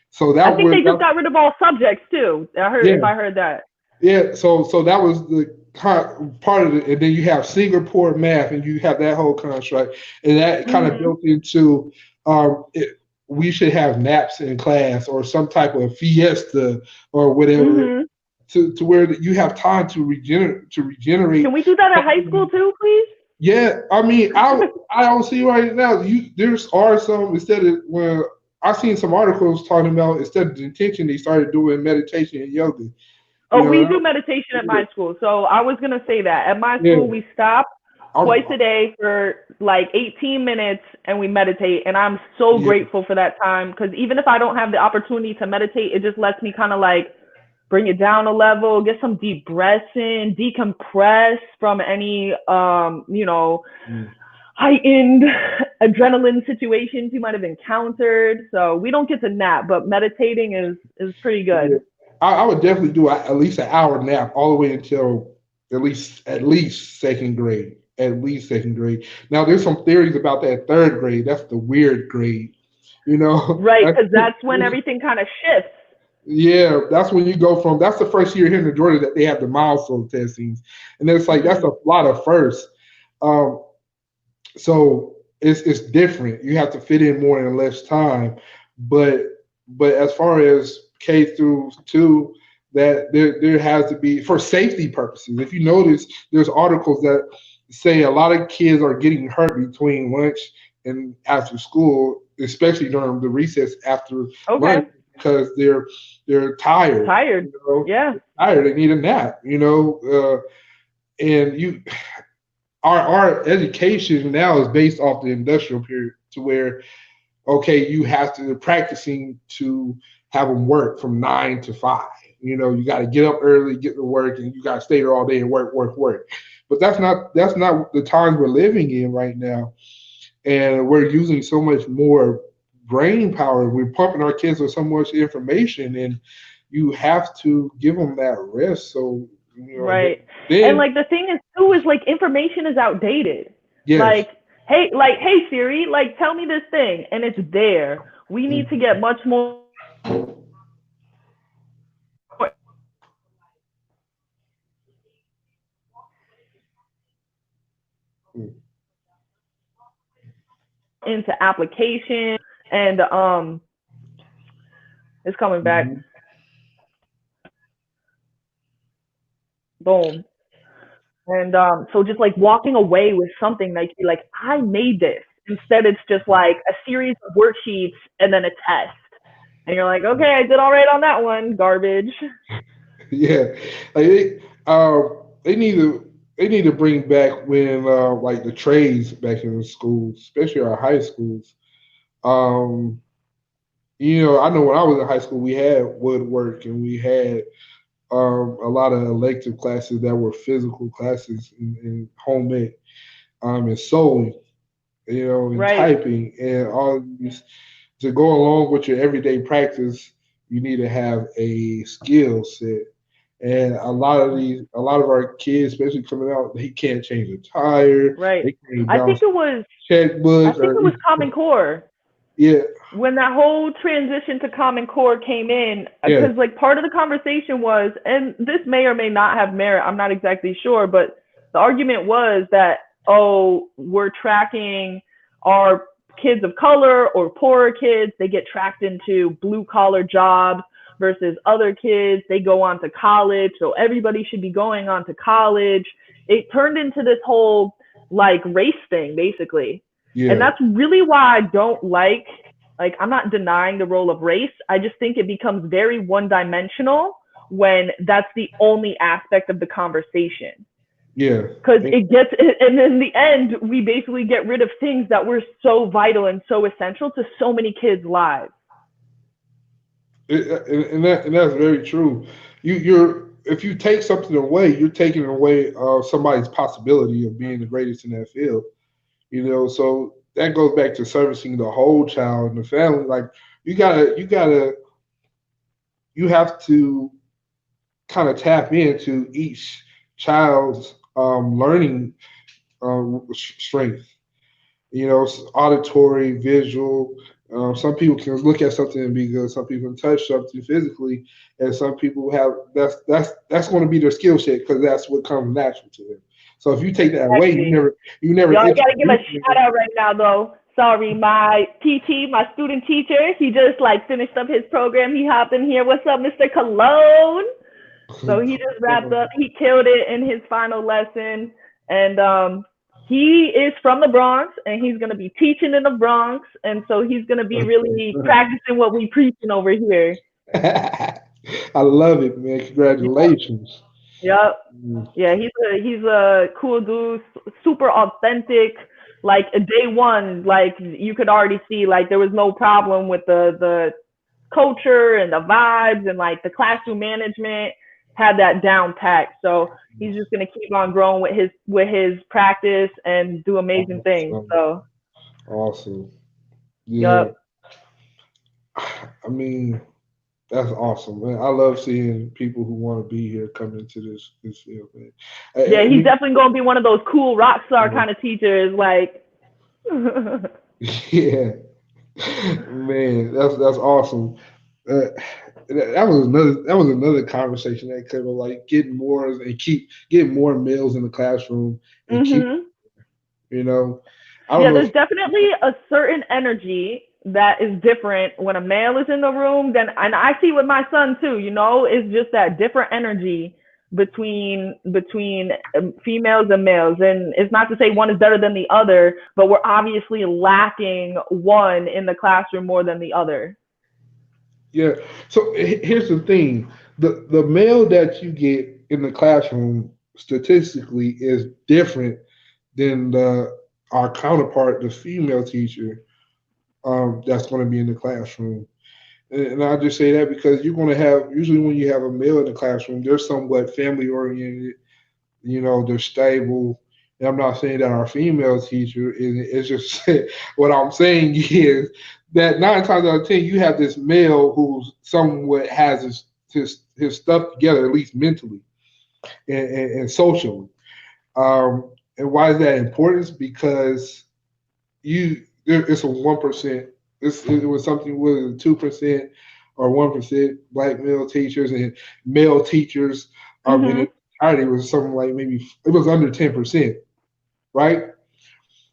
So I think they just got rid of all subjects too. I heard that. Yeah, so that was the part of it. And then you have Singapore math and you have that whole construct. And that kind of built into we should have naps in class or some type of fiesta or whatever to where you have time to regenerate. Can we do that at high school too, please? Yeah, I mean, I don't see right now. There's some instead of when I've seen some articles talking about instead of detention, they started doing meditation and yoga. We do meditation at my school. So I was gonna say that at my school we stop twice a day for like 18 minutes and we meditate, and I'm so grateful for that time, because even if I don't have the opportunity to meditate, it just lets me kind of like bring it down a level, get some deep breaths in, decompress from any heightened adrenaline situations you might have encountered. So we don't get to nap, but meditating is pretty good. I would definitely do at least an hour nap all the way until at least second grade. Now, there's some theories about that third grade. That's the weird grade, Right, because that's when everything kind of shifts. Yeah, that's when you go from. That's the first year here in Georgia that they have the milestone testings, and it's like that's a lot of firsts. So it's different. You have to fit in more in less time, but as far as K through 2, that there has to be for safety purposes. If you notice, there's articles that say a lot of kids are getting hurt between lunch and after school, especially during the recess after lunch, because they're tired. Tired. Tired. They need a nap. And our education now is based off the industrial period, to where you have to practicing to have them work from 9 to 5. You got to get up early, get to work, and you got to stay there all day and work. But that's not the times we're living in right now. And we're using so much more brain power. We're pumping our kids with so much information, and you have to give them that rest. So, right. And like the thing is too is like information is outdated. Yes. Like, hey Siri, like tell me this thing, and it's there. We need to get much more into application, and it's coming back. Boom. And so just like walking away with something like I made this. Instead, it's just like a series of worksheets and then a test, and you're like, okay, I did all right on that one. Garbage. Yeah, like they need to bring back when like the trades back in the schools, especially our high schools. Um, I know when I was in high school, we had woodwork and we had a lot of elective classes that were physical classes and homemade, and sewing, and Right. typing and all of these to go along with your everyday practice. You need to have a skill set. And a lot of our kids, especially coming out, they can't change a tire, Right. they can't I bounce think it was I checkbook, think or it was Common Core. yeah, When that whole transition to Common Core came in, yeah, because like part of the conversation was, and this may or may not have merit, I'm not exactly sure, but the argument was that, oh, we're tracking our kids of color or poorer kids, they get tracked into blue collar jobs versus other kids, they go on to college, so everybody should be going on to college. It turned into this whole like race thing, basically. And yeah. that's really why I don't like I'm not denying the role of race. I just think it becomes very one dimensional when that's the only aspect of the conversation. Yeah, Because it gets, and in the end, we basically get rid of things that were so vital and so essential to so many kids' lives. and that's very true. You're if you take something away, you're taking away somebody's possibility of being the greatest in that field. So that goes back to servicing the whole child and the family. Like you have to kind of tap into each child's learning strength. Auditory, visual. Some people can look at something and be good. Some people can touch something physically, and some people have that's going to be their skill set because that's what comes natural to them. So if you take that away, Exactly. you never Y'all gotta give a introduce shout out right now though. Sorry, my PT, my student teacher, he just like finished up his program. He hopped in here. What's up, Mr. Cologne? So he just wrapped up. He killed it in his final lesson. And he is from the Bronx and he's gonna be teaching in the Bronx. And so he's gonna be really practicing what we preaching over here. I love it, man. Congratulations. Yep. Mm. Yeah, he's a cool dude, super authentic. Like day one, like you could already see like there was no problem with the culture and the vibes and like the classroom management had that down pat. So he's just gonna keep on growing with his practice and do amazing things. Awesome. So Awesome. Yeah. yep. I mean, that's awesome, man. I love seeing people who want to be here come into this field, man. Yeah, I he's mean, definitely gonna be one of those cool rock star kind of teachers, like yeah, man, that's awesome. Uh, that was another conversation that could have like getting more and keep getting more males in the classroom and keep mhm. you know I don't Yeah, know there's definitely a certain energy that is different when a male is in the room than, and I see with my son too, it's just that different energy between females and males. And it's not to say one is better than the other, but we're obviously lacking one in the classroom more than the other. yeah. So here's the thing: the male that you get in the classroom statistically is different than our counterpart, the female teacher, that's going to be in the classroom. And I just say that because you're going to have usually when you have a male in the classroom, they're somewhat family oriented. They're stable. And I'm not saying that our female teacher is. It's just what I'm saying is that 9 times out of 10, you have this male who somewhat has his stuff together, at least mentally and socially. And why is that important? Because it's a 1%. It was something with 2% or 1% black male teachers and male teachers. In Mhm. entirety was something like maybe it was under 10%, right?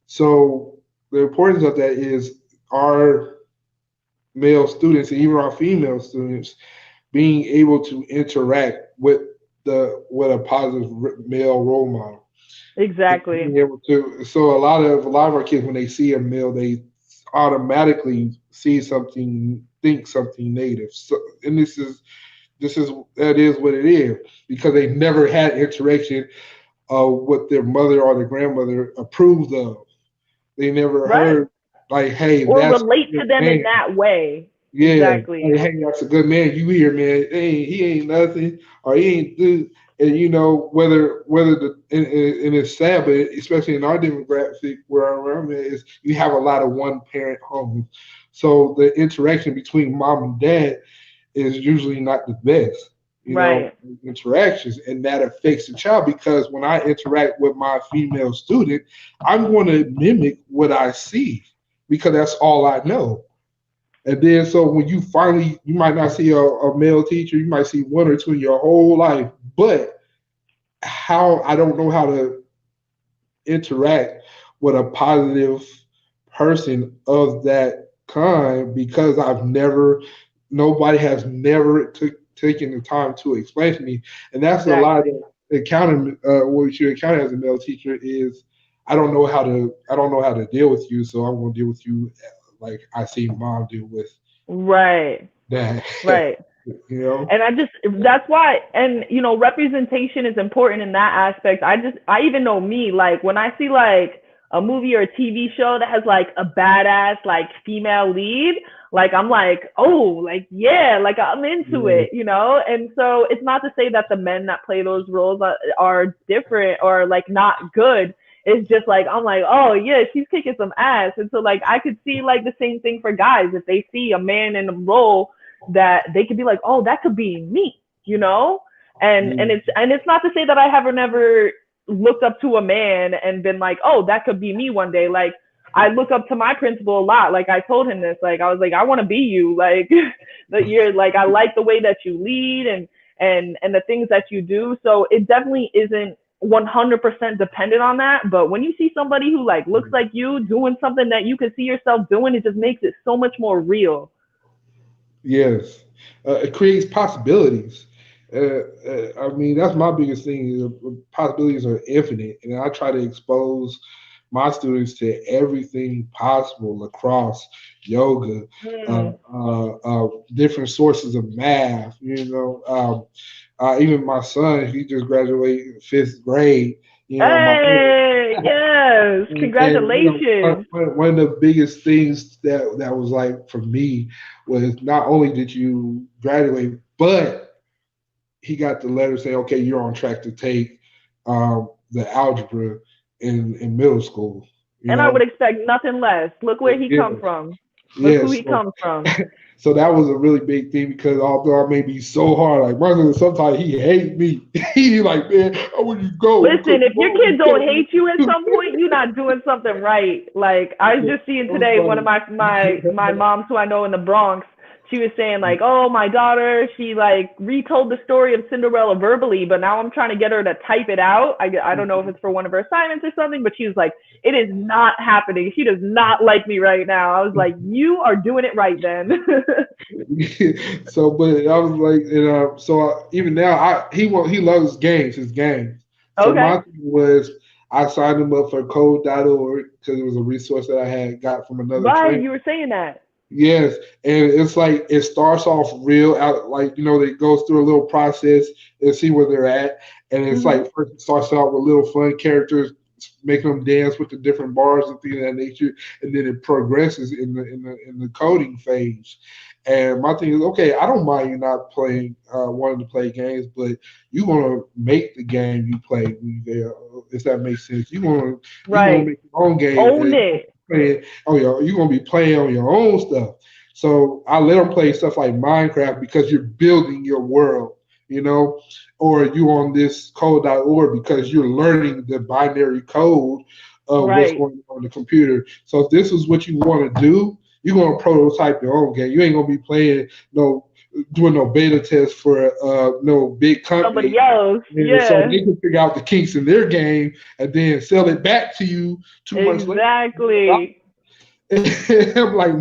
So the importance of that is our male students and even our female students being able to interact with a positive male role model. Exactly. Being able to, so a lot of our kids when they see a male, they automatically see something, think something native. So, and that is what it is, because they never had interaction of what their mother or their grandmother approved of. They never heard like, hey, or that's relate a to good them in man. that way. Yeah, Exactly. like, hey, that's a good man. You hear, man? He ain't nothing, or he ain't do. And whether and it's sad, but especially in our demographic where I'm at, is you have a lot of one parent homes, so the interaction between mom and dad is usually not the best. Right. Interactions, and that affects the child, because when I interact with my female student, I'm going to mimic what I see, because that's all I know. And then, so when you might not see a male teacher, you might see one or two in your whole life, but I don't know how to interact with a positive person of that kind, because nobody has never taken the time to explain to me. And that's a lot of what you encounter as a male teacher is, I don't know how to deal with you, so I'm going to deal with you like I see mom deal with that. Right. And that's why, and representation is important in that aspect. I even know me, like when I see like a movie or a TV show that has like a badass like female lead, like I'm like, oh, like yeah, like I'm into it, And so it's not to say that the men that play those roles are different or like not good. It's just like, I'm like, oh yeah, she's kicking some ass. And so like I could see like the same thing for guys. If they see a man in a role that they could be like, oh, that could be me, And it's not to say that I have never looked up to a man and been like, oh, that could be me one day. Like I look up to my principal a lot. Like I told him this, like I was like, I want to be you. Like that you're like, I like the way that you lead and the things that you do. So it definitely isn't 100% dependent on that. But when you see somebody who like looks like you doing something that you can see yourself doing, it just makes it so much more real. Yes, it creates possibilities. I mean, that's my biggest thing. Possibilities are infinite, and I try to expose my students to everything possible: lacrosse, yoga, different sources of math. Even my son, he just graduated 5th grade. Yes, congratulations. One of the biggest things that was like for me was, not only did you graduate, but he got the letter saying, okay, you're on track to take the algebra in middle school. I would expect nothing less. Look where he comes from. Look who he comes from. So that was a really big thing, because although I may be so hard, like my son, sometimes he hates me. He like, man, how would you go? Listen, if your kid don't hate you at some point, you're not doing something right. Like I was just seeing today, one of my moms who I know in the Bronx, she was saying like, oh, my daughter, she like retold the story of Cinderella verbally, but now I'm trying to get her to type it out. I don't know if it's for one of her assignments or something, but she was like, it is not happening. She does not like me right now. I was like, you are doing it right then. So, but I was like, so even now, he loves his games. So my thing was, I signed him up for code.org because it was a resource that I had got from another trainer. You were saying that. Yes, and it's like it starts off real out, like it goes through a little process and see where they're at, and it's like first it starts out with little fun characters, making them dance with the different bars and things of that nature, and then it progresses in the coding phase. And my thing is, okay, I don't mind you not playing, wanting to play games, but you're gonna make the game you play, if that makes sense. You're gonna make your own game. Own it. You're gonna be playing on your own stuff. So I let them play stuff like Minecraft, because you're building your world, or you on this code.org because you're learning the binary code of what's going on the computer. So if this is what you want to do, you're gonna prototype your own game. You ain't gonna be playing doing no beta test for no big company. Somebody else. So they can figure out the kinks in their game and then sell it back to you 2 months later. Exactly. I'm like,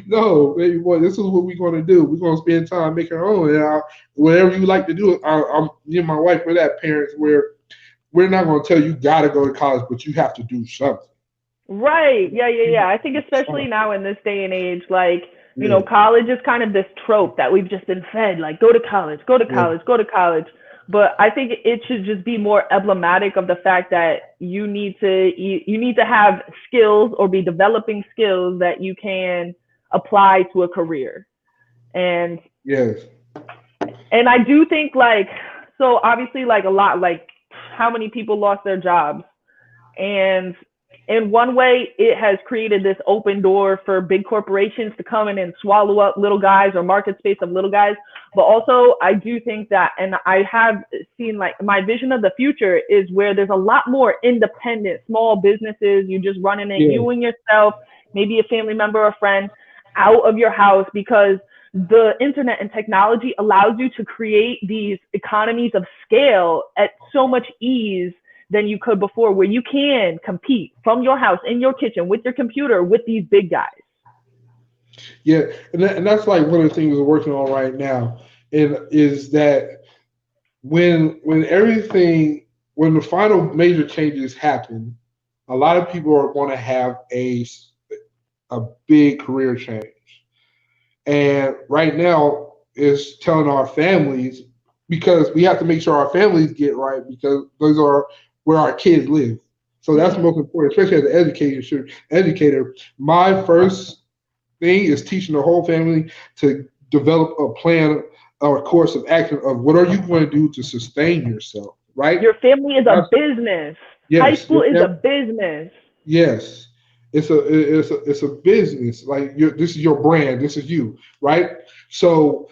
no, baby boy, this is what we're gonna do. We're gonna spend time making our own. And whatever you like to do, me and my wife, we're that parents where we're not gonna tell you gotta go to college, but you have to do something. Right. Yeah. I think especially now in this day and age, like You know, college is kind of this trope that we've just been fed, like go to college, go to college, go to college. But I think it should just be more emblematic of the fact that you need to have skills or be developing skills that you can apply to a career. And and I do think like, so obviously like a lot, like how many people lost their jobs, and in one way it has created this open door for big corporations to come in and swallow up little guys or market space of little guys. But also I do think that, and I have seen like my vision of the future is where there's a lot more independent small businesses. You just running it, you and yourself, maybe a family member or friend, out of your house, because the internet and technology allows you to create these economies of scale at so much ease than you could before, where you can compete from your house, in your kitchen, with your computer, with these big guys. Yeah, and that's like one of the things we're working on right now, and is that when the final major changes happen, a lot of people are going to have a big career change. And right now is telling our families, because we have to make sure our families get right, because those are where our kids live. So that's most important, especially as an educator. My first thing is teaching the whole family to develop a plan or a course of action of what are you going to do to sustain yourself, right? Your family is a business. Yes, high school is a business. Yes. It's a business. Like this is your brand. This is you, right? So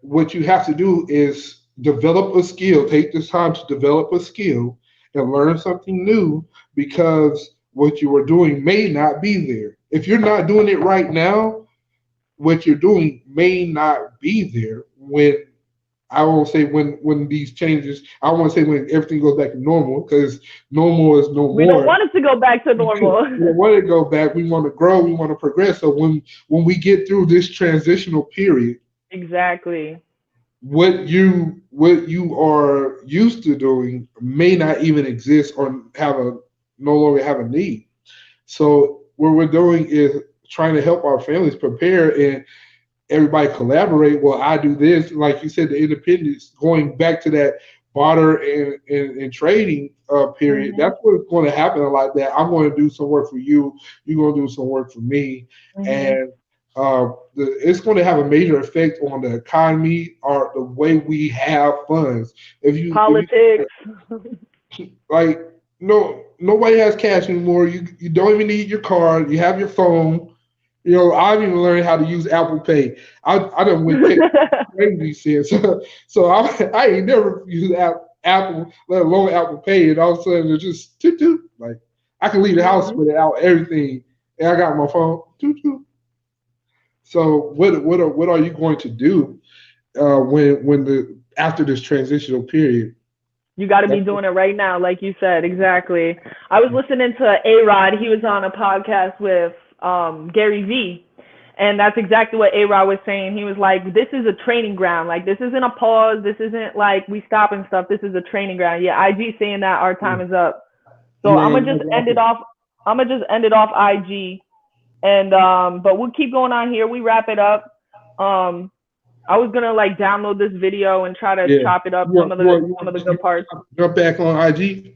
what you have to do is develop a skill. Take this time to develop a skill and learn something new, because what you are doing may not be there. If you're not doing it right now, what you're doing may not be there when, I won't say when these changes, I want to say when everything goes back to normal, because normal is no more. We don't want it to go back to normal. We don't want it to go back. We want to grow. We want to progress. So when we get through this transitional period, exactly, what you are used to doing may not even exist or no longer have a need. So what we're doing is trying to help our families prepare and everybody collaborate. Well, I do this, like you said, the independence, going back to that barter and trading period. That's what's going to happen a lot. That I'm going to do some work for you, you're going to do some work for me, and it's going to have a major effect on the economy or the way we have funds. Politics. Like nobody has cash anymore. You don't even need your card. You have your phone. You know, I've even learned how to use Apple Pay. I done went crazy since. So I ain't never used Apple, let alone Apple Pay, and all of a sudden it's just toot toot. Like I can leave the house without everything, and I got my phone toot toot. So what are you going to do after this transitional period? You got to be doing it right now, like you said. Exactly. I was listening to A-Rod. He was on a podcast with Gary Vee, and that's exactly what A-Rod was saying. He was like, this is a training ground. Like, this isn't a pause. This isn't like we stop and stuff. This is a training ground. Yeah, IG saying that our time is up. So I'm gonna just end it off. IG, and but we'll keep going on here. We wrap it up. I was gonna like download this video and try to chop it up, some of the good parts. Jump back on IG.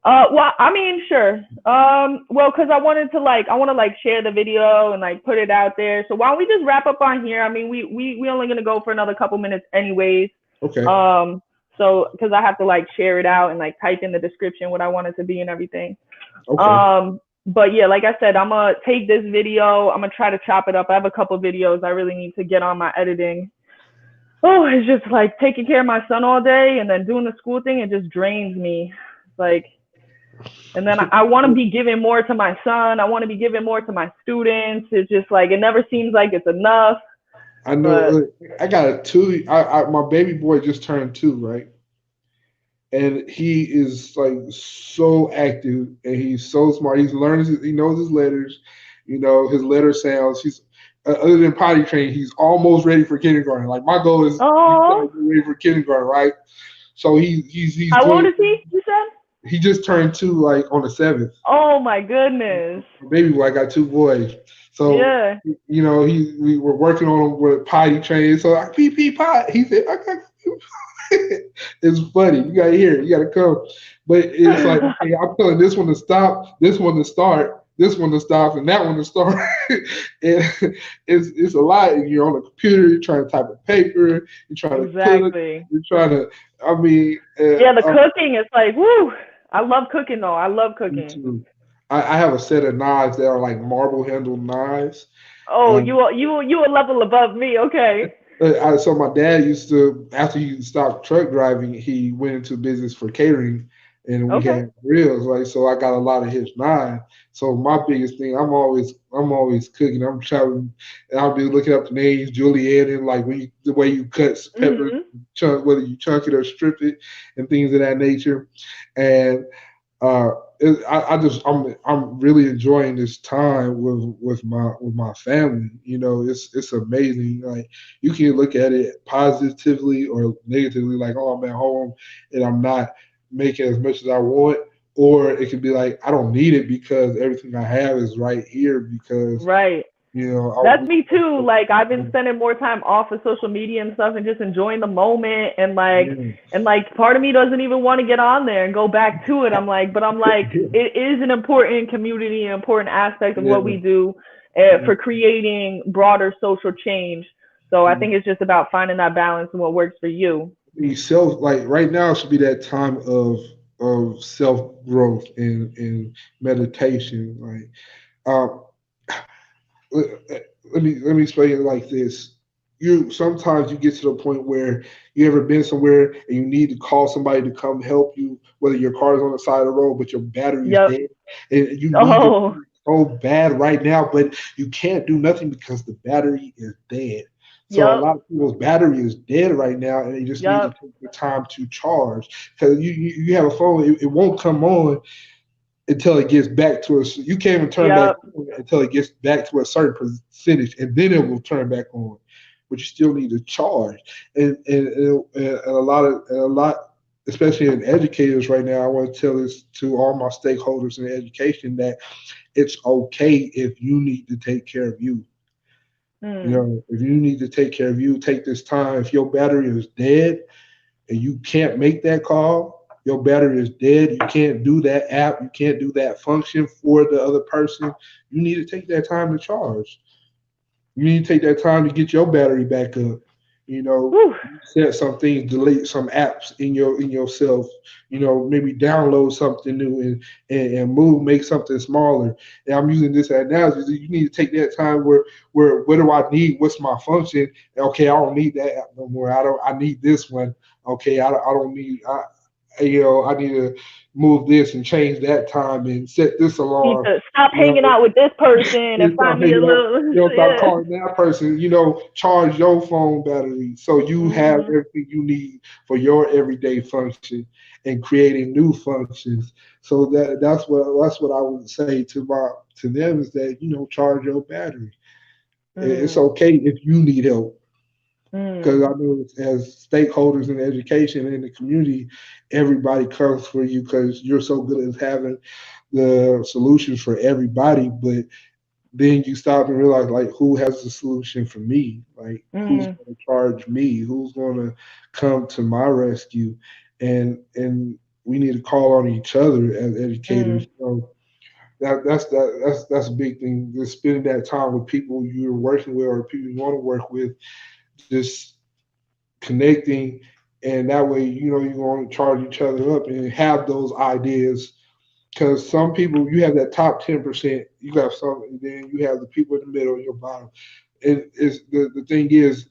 Well, I mean, sure. Well, because I want to share the video and like put it out there. So why don't we just wrap up on here? I mean, we only gonna go for another couple minutes anyways. Okay. So because I have to like share it out and like type in the description what I want it to be and everything. Okay. But yeah, like I said, I'm gonna take this video. I'm gonna try to chop it up. I have a couple videos. I really need to get on my editing. Oh, it's just like taking care of my son all day and then doing the school thing. It just drains me. Like, and then I want to be giving more to my son. I want to be giving more to my students. It's just like, it never seems like it's enough. I know. I got a 2. My baby boy just turned 2, right? And he is like so active and he's so smart. He knows his letters, his letter sounds. He's other than potty training, he's almost ready for kindergarten. Like my goal is ready for kindergarten, right? So he's how old is he? You said he just turned 2, like on the 7th. Oh my goodness! Baby boy, I got 2 boys. So, Yeah. you know, we were working on him with potty training. So I pee pot. He said, I got it's funny. You gotta hear it. You gotta come. But it's like, okay, I'm telling this one to stop, this one to start, this one to stop, and that one to start. And it's a lot. And you're on the computer, you're trying to type a paper, you're trying to cook, Exactly. you're trying to, I mean, Yeah, the cooking is like, woo. I love cooking though. I love me cooking. too. I have a set of knives that are like marble handled knives. Oh, you a level above me. Okay. So my dad used to, after he stopped truck driving, he went into business for catering, and we Okay. had grills. Like, so I got a lot of his knives. So my biggest thing, I'm always cooking. I'm traveling, and I'll be looking up the names, Julienne, and like the way you cut pepper, whether you chunk it or strip it, and things of that nature. And uh, I'm really enjoying this time with my family. You know, it's amazing. Like, you can look at it positively or negatively, like, oh, I'm at home and I'm not making as much as I want, or it could be like, I don't need it because everything I have is right here, because Right. you know That's me too. Like, I've been spending more time off of social media and stuff and just enjoying the moment, and like part of me doesn't even want to get on there and go back to it. I'm like, it is an important community, an important aspect of what we do for creating broader social change. So I think it's just about finding that balance and what works for you. Self, like, right now should be that time of self growth and meditation. Like, um, let me explain it like this. You sometimes you get to the point where you ever been somewhere and you need to call somebody to come help you, whether your car is on the side of the road but your battery is Yep. dead, and you need it Oh, so bad right now, but you can't do nothing because the battery is dead. So a yep. lot of people's battery is dead right now, and they just need to Yep. take the time to charge, because you have a phone, it won't come on until it gets back to us. You can't even turn back Yep. on until it gets back to a certain percentage, and then it will turn back on. But you still need to charge, and a lot, especially in educators right now. I want to tell this to all my stakeholders in education, that it's okay if you need to take care of you. You know, if you need to take care of you, take this time. If your battery is dead and you can't make that call, your battery is dead, you can't do that app, you can't do that function for the other person, you need to take that time to charge. You need to take that time to get your battery back up. You know, Whew. set some things, delete some apps in yourself. You know, maybe download something new and move, make something smaller. And I'm using this analogy. You need to take that time where what do I need? What's my function? Okay, I don't need that app no more. I need this one. Okay, I don't need. I need to move this and change that time and set this Need alarm. to stop You hanging know, out with this person and stop find me a hanging out. little. Stop Yeah. calling that person. Charge your phone battery so you have everything you need for your everyday function, and creating new functions. So that's what I would say to them, is that, charge your battery. It's okay if you need help, because I know as stakeholders in education and in the community, everybody comes for you because you're so good at having the solutions for everybody. But then you stop and realize, like, who has the solution for me? Like, who's going to charge me? Who's going to come to my rescue? And we need to call on each other as educators. So that's a big thing. Just spending that time with people you're working with or people you want to work with, just connecting, and that way, you're going to charge each other up and have those ideas. Because some people, you have that top 10%, you got some, and then you have the people in the middle and your bottom. And the thing is,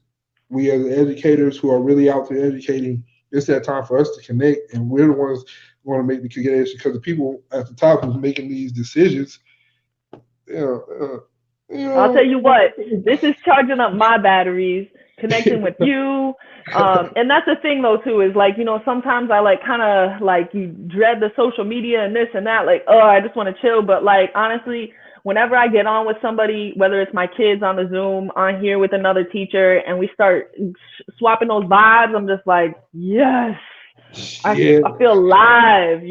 we as educators who are really out there educating, it's that time for us to connect, and we're the ones who want to make the connection, because the people at the top who's making these decisions, I'll tell you what, this is charging up my batteries, connecting with you. And that's the thing though too, is like, sometimes I like kind of like you dread the social media and this and that, like, oh, I just want to chill. But like, honestly, whenever I get on with somebody, whether it's my kids on the Zoom, on here with another teacher, and we start swapping those vibes, I'm just like, yes, I feel alive,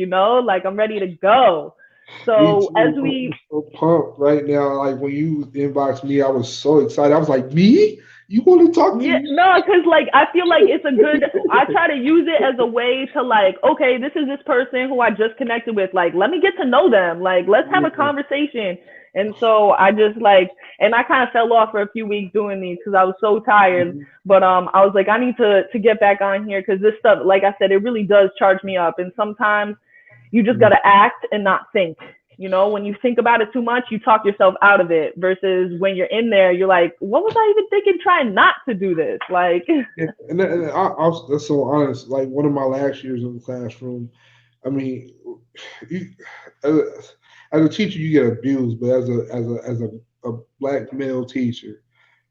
like I'm ready to go. Me So as too. we I'm so pumped right now. Like when you inboxed me, I was so excited. I was like, me? You want to talk to Yeah, me? no, because like I feel like it's a good. I try to use it as a way to like, okay, this is this person who I just connected with. Like, let me get to know them. Like, let's have a Yeah. conversation. And so I just like, and I kind of fell off for a few weeks doing these because I was so tired. Mhm. But I was like, I need to get back on here because this stuff, like I said, it really does charge me up. And sometimes you just got to act and not think. You know, when you think about it too much, you talk yourself out of it versus when you're in there, you're like, what was I even thinking trying not to do this? Like, Yeah, that's so honest. Like one of my last years in the classroom, I mean, you, as, a, as a teacher, you get abused, but as a black male teacher,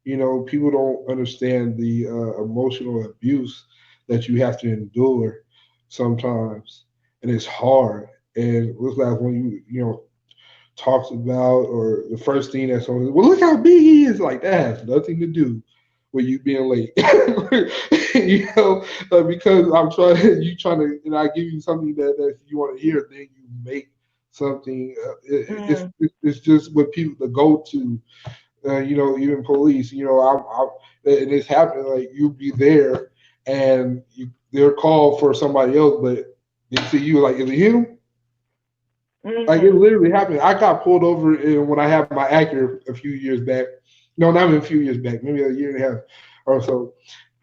people don't understand the emotional abuse that you have to endure sometimes, and it's hard. And it looks like when talks about, or the first thing that someone, well, look how big he is. Like that has nothing to do with you being late. Because I'm trying, you trying to, I give you something that you want to hear, then you make something. It's just what people the go to. Even police. And it's happening. Like you be there, and they're called for somebody else, but they see you like, is it him? Like it literally happened. I got pulled over when I had my Acura a few years back. No, not even a few years back, maybe a year and a half or so.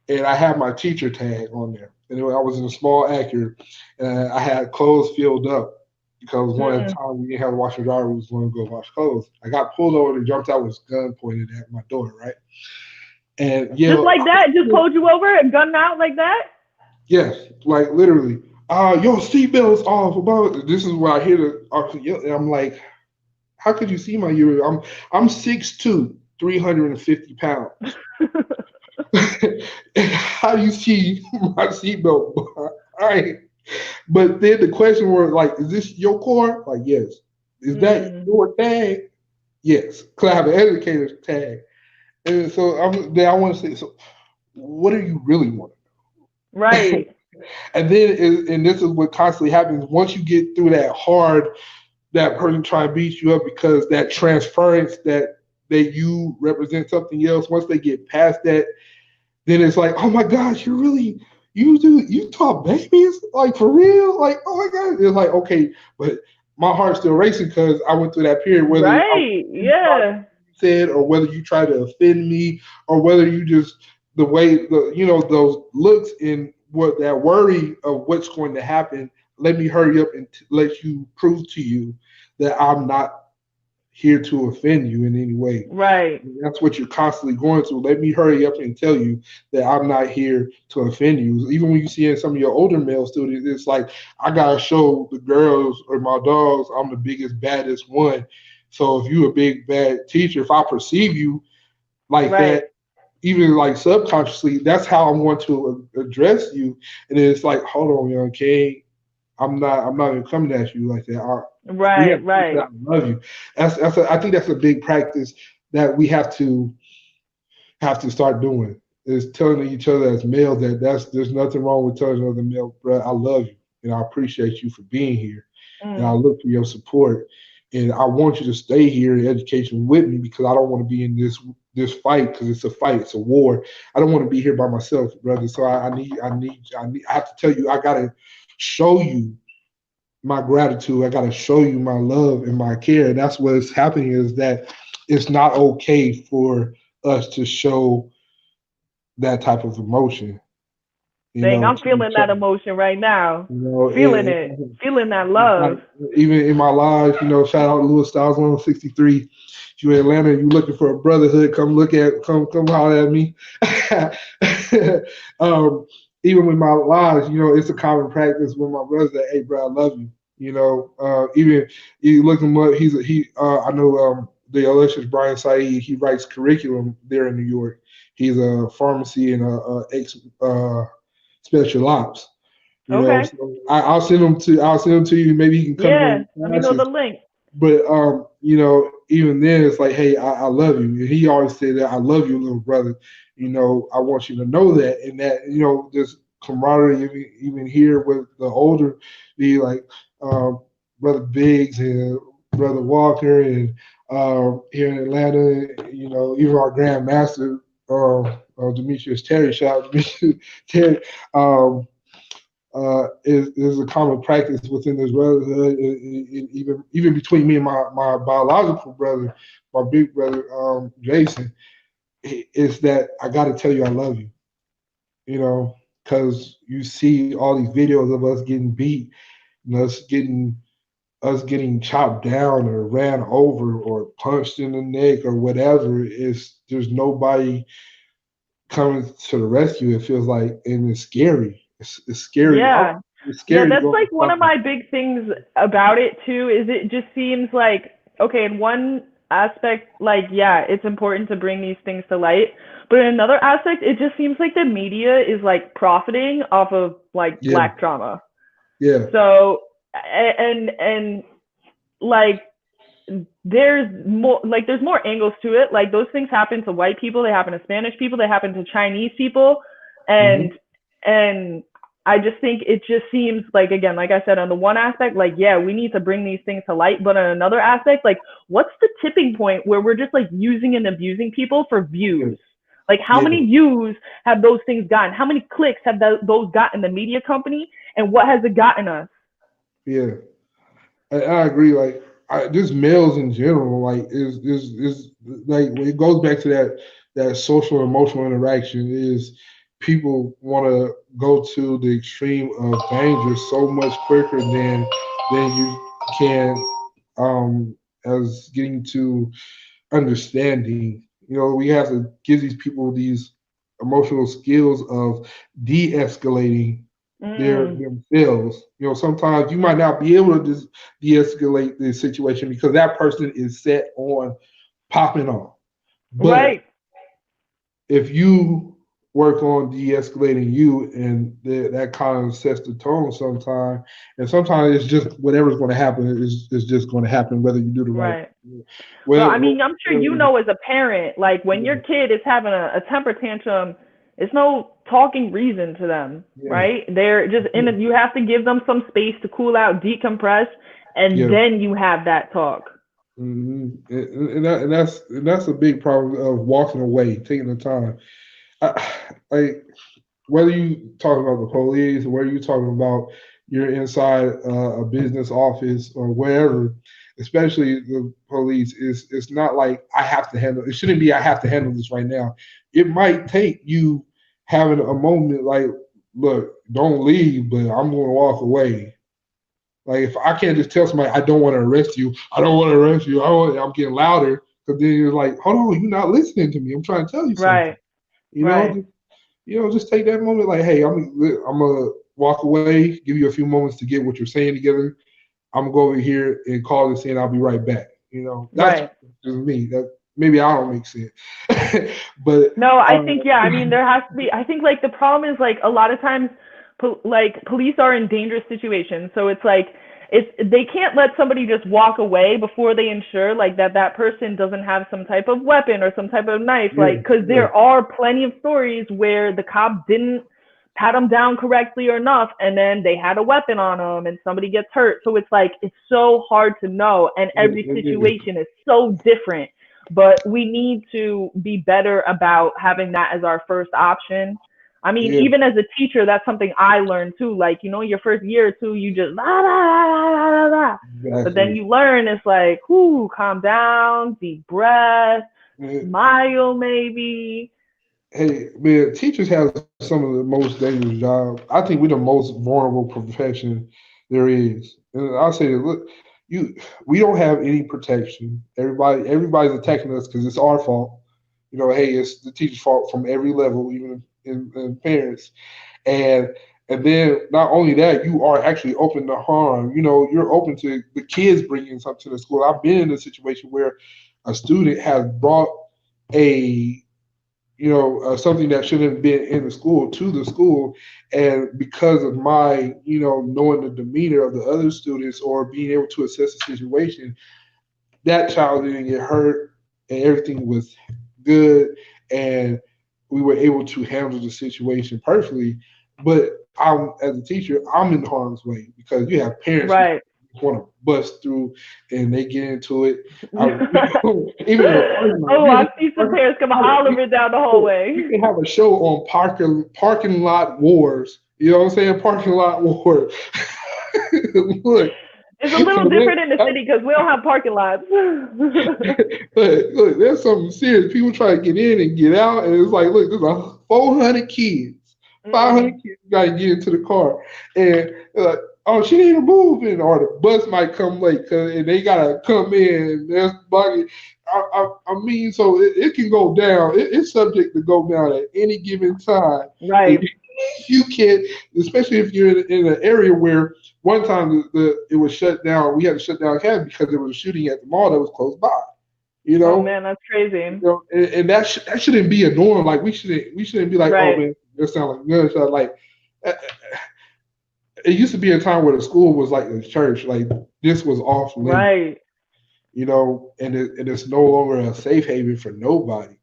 And I had my teacher tag on there. And I was in a small Acura, and I had clothes filled up because one at the time we didn't have a washer and dryer. We was going to go wash clothes. I got pulled over and jumped out with his gun pointed at my door, right? And yeah, just like that, just pulled you over and gunned out like that? yes, like literally. Your seatbelt's off. This is where I hear the officer yell, and I'm like, how could you see my ear? I'm 6'2", 350 pounds. How do you see my seatbelt? All right. But then the question was like, is this your car? Like, yes. Is that your tag? Yes. Because I have an educator's tag. And so I want to say, so what do you really want? Right. And this is what constantly happens once you get through that person trying to beat you up, because that transference that you represent something else. Once they get past that, then it's like, oh my gosh, you taught babies, like for real, like oh my god. It's like, okay, but my heart's still racing because I went through that period, whether you said, or whether you try to offend me, or whether you just the way those looks and what that worry of what's going to happen. Let me hurry up and let you prove to you that I'm not here to offend you in any way. Right. That's what you're constantly going through. Let me hurry up and tell you that I'm not here to offend you. Even when you see in some of your older male students, it's like, I gotta show the girls or my dogs I'm the biggest, baddest one. So if you're a big bad teacher, if I perceive you like that, even like subconsciously, that's how I'm going to address you. And then it's like, hold on, young king, I'm not even coming at you like that. Right. I love you. I think that's a big practice that we have to start doing, is telling each other as males that there's nothing wrong with telling another male, bro, I love you and I appreciate you for being here, and I look for your support, and I want you to stay here in education with me because I don't want to be in this fight, because it's a fight, it's a war. I don't want to be here by myself, brother. So I have to tell you, I gotta show you my gratitude. I got to show you my love and my care. And that's what's happening, is that it's not okay for us to show that type of emotion. Dang, I'm feeling that emotion right now. Feeling that love. Like, even in my lives, shout out Louis Styles 163. If you're in Atlanta and you're looking for a brotherhood, come holler at me. Even with my lives, it's a common practice with my brothers that, hey, bro, I love you. Even you look him up. I know the illustrious Brian Saeed. He writes curriculum there in New York. He's a pharmacy and a ex special ops. So I'll send them to you. Maybe you can come. Yeah, let me know the link. But even then, it's like, hey, I love you. And he always said that, I love you, little brother. I want you to know that, and that this camaraderie, even here with the older, be like, Brother Biggs and Brother Walker, and here in Atlanta, even our Grand Master, Demetrius Terry, shout out Demetrius Terry, is a common practice within this brotherhood, even between me and my biological brother, my big brother, Jason, is that I got to tell you I love you, because you see all these videos of us getting beat, and us getting chopped down or ran over or punched in the neck or whatever. There's nobody coming to the rescue. It feels like, and it's scary. It's scary. Yeah. It's scary. Yeah, that's like one of my big things about it too, is it just seems like, okay, in one aspect, like, yeah, it's important to bring these things to light. But in another aspect, it just seems like the media is like profiting off of like Black trauma. Yeah. So, and like, there's more angles to it. Like, those things happen to white people, they happen to Spanish people, they happen to Chinese people. And I just think it just seems like, again, like I said, on the one aspect, like, yeah, we need to bring these things to light. But on another aspect, like, what's the tipping point where we're just like using and abusing people for views? Like, how many views have those things gotten? How many clicks have those gotten the media company? And what has it gotten us? Yeah, I agree. Like, just males in general, like, is like, it goes back to that social emotional interaction. Is people want to go to the extreme of danger so much quicker than you can, as getting to understanding. We have to give these people these emotional skills of de-escalating themselves. Sometimes you might not be able to just de-escalate the situation because that person is set on popping off. But if you work on de-escalating you, and that kind of sets the tone sometimes. And sometimes it's just whatever's going to happen is just going to happen, whether you do the right. Well, I mean, I'm sure as a parent, like, when your kid is having a temper tantrum, it's no talking reason to them, right? They're just you have to give them some space to cool out, decompress, and then you have that talk. And that's a big problem of walking away, taking the time. Like, whether you talking about the police or whether you talking about you're inside a business office or wherever, especially the police, it's not like I have to handle. It shouldn't be I have to handle this right now. It might take you having a moment like, look, don't leave, but I'm going to walk away. Like, if I can't just tell somebody I don't want to arrest you, I'm getting louder, because then you're like, hold on, you're not listening to me. I'm trying to tell you something. Just take that moment, like, hey, I'm gonna walk away, give you a few moments to get what you're saying together. I'm gonna go over here and call this in. I'll be right back. That's just me. That maybe I don't make sense, but no, I think I mean, there has to be. I think, like, the problem is, like, a lot of times, like, police are in dangerous situations, so it's like they can't let somebody just walk away before they ensure, like, that person doesn't have some type of weapon or some type of knife, like, because there are plenty of stories where the cop didn't pat them down correctly or enough, and then they had a weapon on them and somebody gets hurt. So it's like, it's so hard to know, and every situation is so different. But we need to be better about having that as our first option. I mean, even as a teacher, that's something I learned too. Like, your first year or two, you just but then you learn, it's like, calm down, deep breath, smile maybe. Hey, man, teachers have some of the most dangerous jobs. I think we're the most vulnerable profession there is. And I'll say that, look, we don't have any protection. Everybody's attacking us because it's our fault. Hey, it's the teacher's fault from every level, even in parents. And then not only that, you are actually open to harm. You're open to the kids bringing something to the school. I've been in a situation where a student has brought something that shouldn't have been in the school to the school. And because of my, knowing the demeanor of the other students or being able to assess the situation, that child didn't get hurt and everything was good. And we were able to handle the situation perfectly. But as a teacher, I'm in harm's way because you have parents want to bust through, and they get into it. Even I see some parents come Oliver down the hallway. You can have a show on parking lot wars. You know what I'm saying? Parking lot wars. Look. It's a little different in the city because we don't have parking lots. Look, there's something serious. People try to get in and get out, and it's like, look, there's 400 kids, 500 kids got to get into the car, and they're like, oh, she ain't moving, or the bus might come late, and they gotta come in. There's bugging. I mean, so it can go down. It's subject to go down at any given time. Right. You can't, especially if you're in an area where one time it was shut down. We had to shut down academy because there was a shooting at the mall that was close by. You know, oh man, that's crazy. You know, and that shouldn't be a norm. Like we shouldn't be like, right. Oh man, that sounds like gunshot. Like it used to be a time where the school was like the church. Like this was off limits. Right. You know, and it's no longer a safe haven for nobody.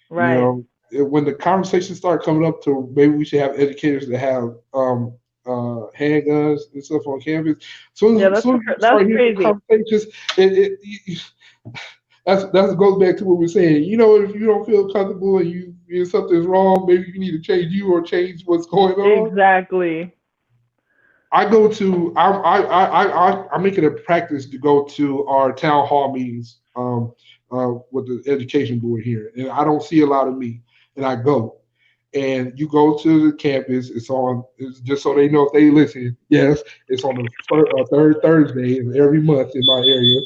Right. You know, when the conversations start coming up to maybe we should have educators that have handguns and stuff on campus. That's crazy. Conversations, that goes back to what we're saying. You know, if you don't feel comfortable and something's wrong, maybe you need to change you or change what's going on. Exactly. I make it a practice to go to our town hall meetings with the education board here, and I don't see a lot of me. And I go, and you go to the campus. It's just so they know if they listen. Yes, it's on the third Thursday of every month in my area,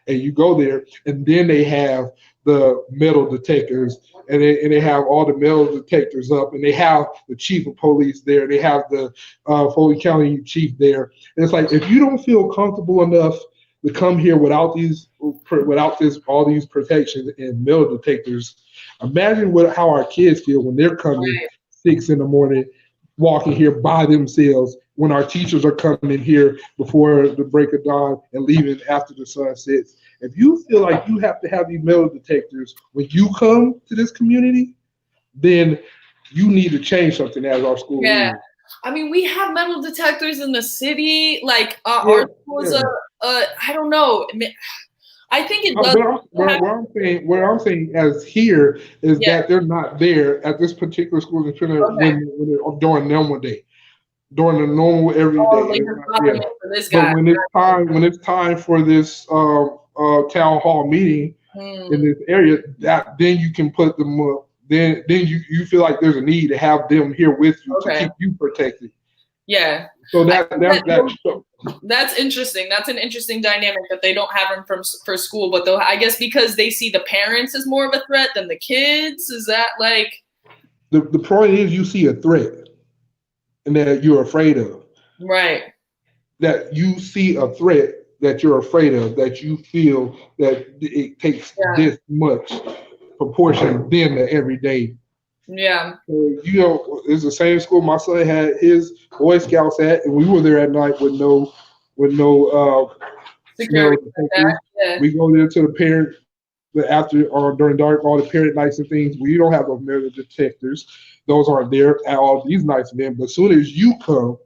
and you go there, and then they have the metal detectors, and they have all the metal detectors up, and they have the chief of police there. They have the Foley County chief there. And it's like if you don't feel comfortable enough to come here without all these protections and metal detectors. Imagine how our kids feel when they're coming 6 a.m, walking here by themselves, when our teachers are coming here before the break of dawn and leaving after the sun sets. If you feel like you have to have these metal detectors when you come to this community, then you need to change something as our school. Yeah. Leader. I mean, we have metal detectors in the city. Like our school is I don't know. I think it does. What I'm saying as here is that they're not there at this particular school when they're during normal day, during the normal everyday. But when it's time for this town hall meeting in this area, then you can put them up. Then you feel like there's a need to have them here with you to keep you protected. Yeah. So that's interesting. That's an interesting dynamic that they don't have them for school, but though I guess because they see the parents as more of a threat than the kids. Is that like the point is you see a threat and that you're afraid of. Right. That you see a threat that you're afraid of, that you feel that it takes this much proportion than the everyday. Yeah. You know, it's the same school my son had his Boy Scouts at, and we were there at night with no security. We go there to the parent after or during dark, all the parent nights and things. We don't have those metal detectors; those aren't there at all these nights. Then, but as soon as you come,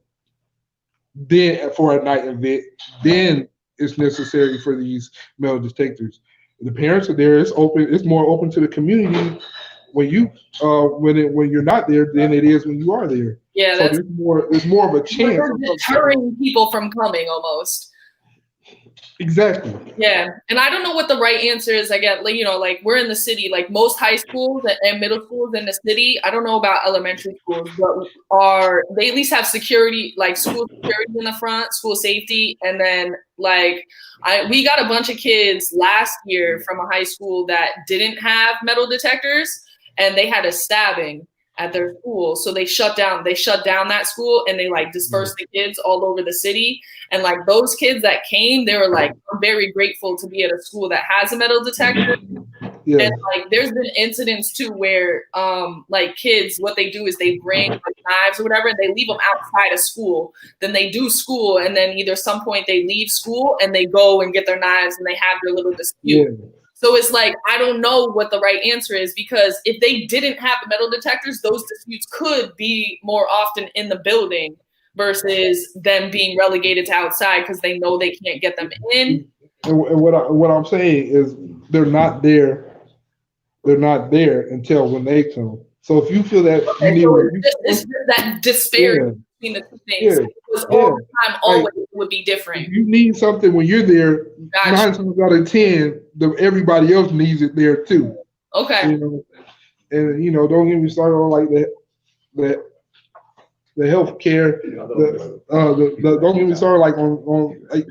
then for a night event, then it's necessary for these metal detectors. The parents are there. It's open. It's more open to the community when you're not there than it is when you are there. Yeah, so there's more of a chance. You're deterring people from coming almost. Exactly. Yeah, and I don't know what the right answer is. I get, like we're in the city, like most high schools and middle schools in the city. I don't know about elementary schools, but they at least have security, like school security in the front, school safety, and then we got a bunch of kids last year from a high school that didn't have metal detectors, and they had a stabbing at their school, so they shut down that school, and they dispersed the kids all over the city. And those kids that came, they were like, I'm very grateful to be at a school that has a metal detector. Yeah. And there's been incidents too where kids, what they do is they bring knives or whatever, and they leave them outside of school. Then they do school, and then either some point they leave school and they go and get their knives and they have their little dispute. Yeah. So it's I don't know what the right answer is, because if they didn't have the metal detectors, those disputes could be more often in the building. versus them being relegated to outside because they know they can't get them in. And what I'm saying is they're not there. They're not there until when they come. So if you feel that you need, it's that disparity between the two things. Because all the time, always would be different. If you need something when you're there, 9 times out of 10, everybody else needs it there too. Okay. You know, and you know, don't get me started on like the healthcare. Don't get me started like on like.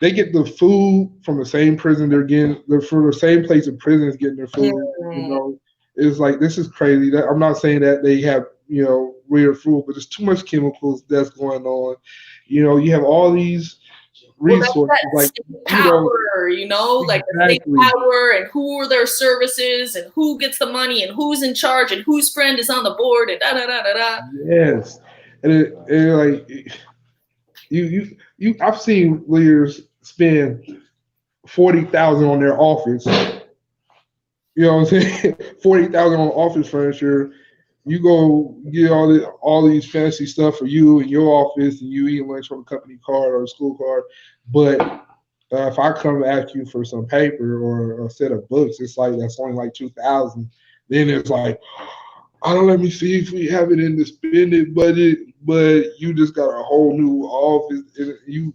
They get the food from the same prison they're getting. They're from the same place of prisoners getting their food. You know, it's like this is crazy. I'm not saying that they have weird food, but there's too much chemicals that's going on. You know, you have all these resources like power. Like the state power and who are their services and who gets the money and who's in charge and whose friend is on the board and da da da da da. Yes, and like I've seen leaders spend $40,000 on their office. You know what I'm saying? $40,000 on office furniture. You go get all these fancy stuff for you in your office, and you eat lunch on a company card or a school card. But if I come ask you for some paper or a set of books, it's like that's only like $2,000. Then it's like, let me see if we have it in the spending budget. But you just got a whole new office, and you're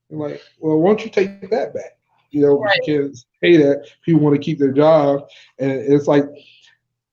like, well, why don't you take that back? You know, you can't say that. People want to keep their job, and it's like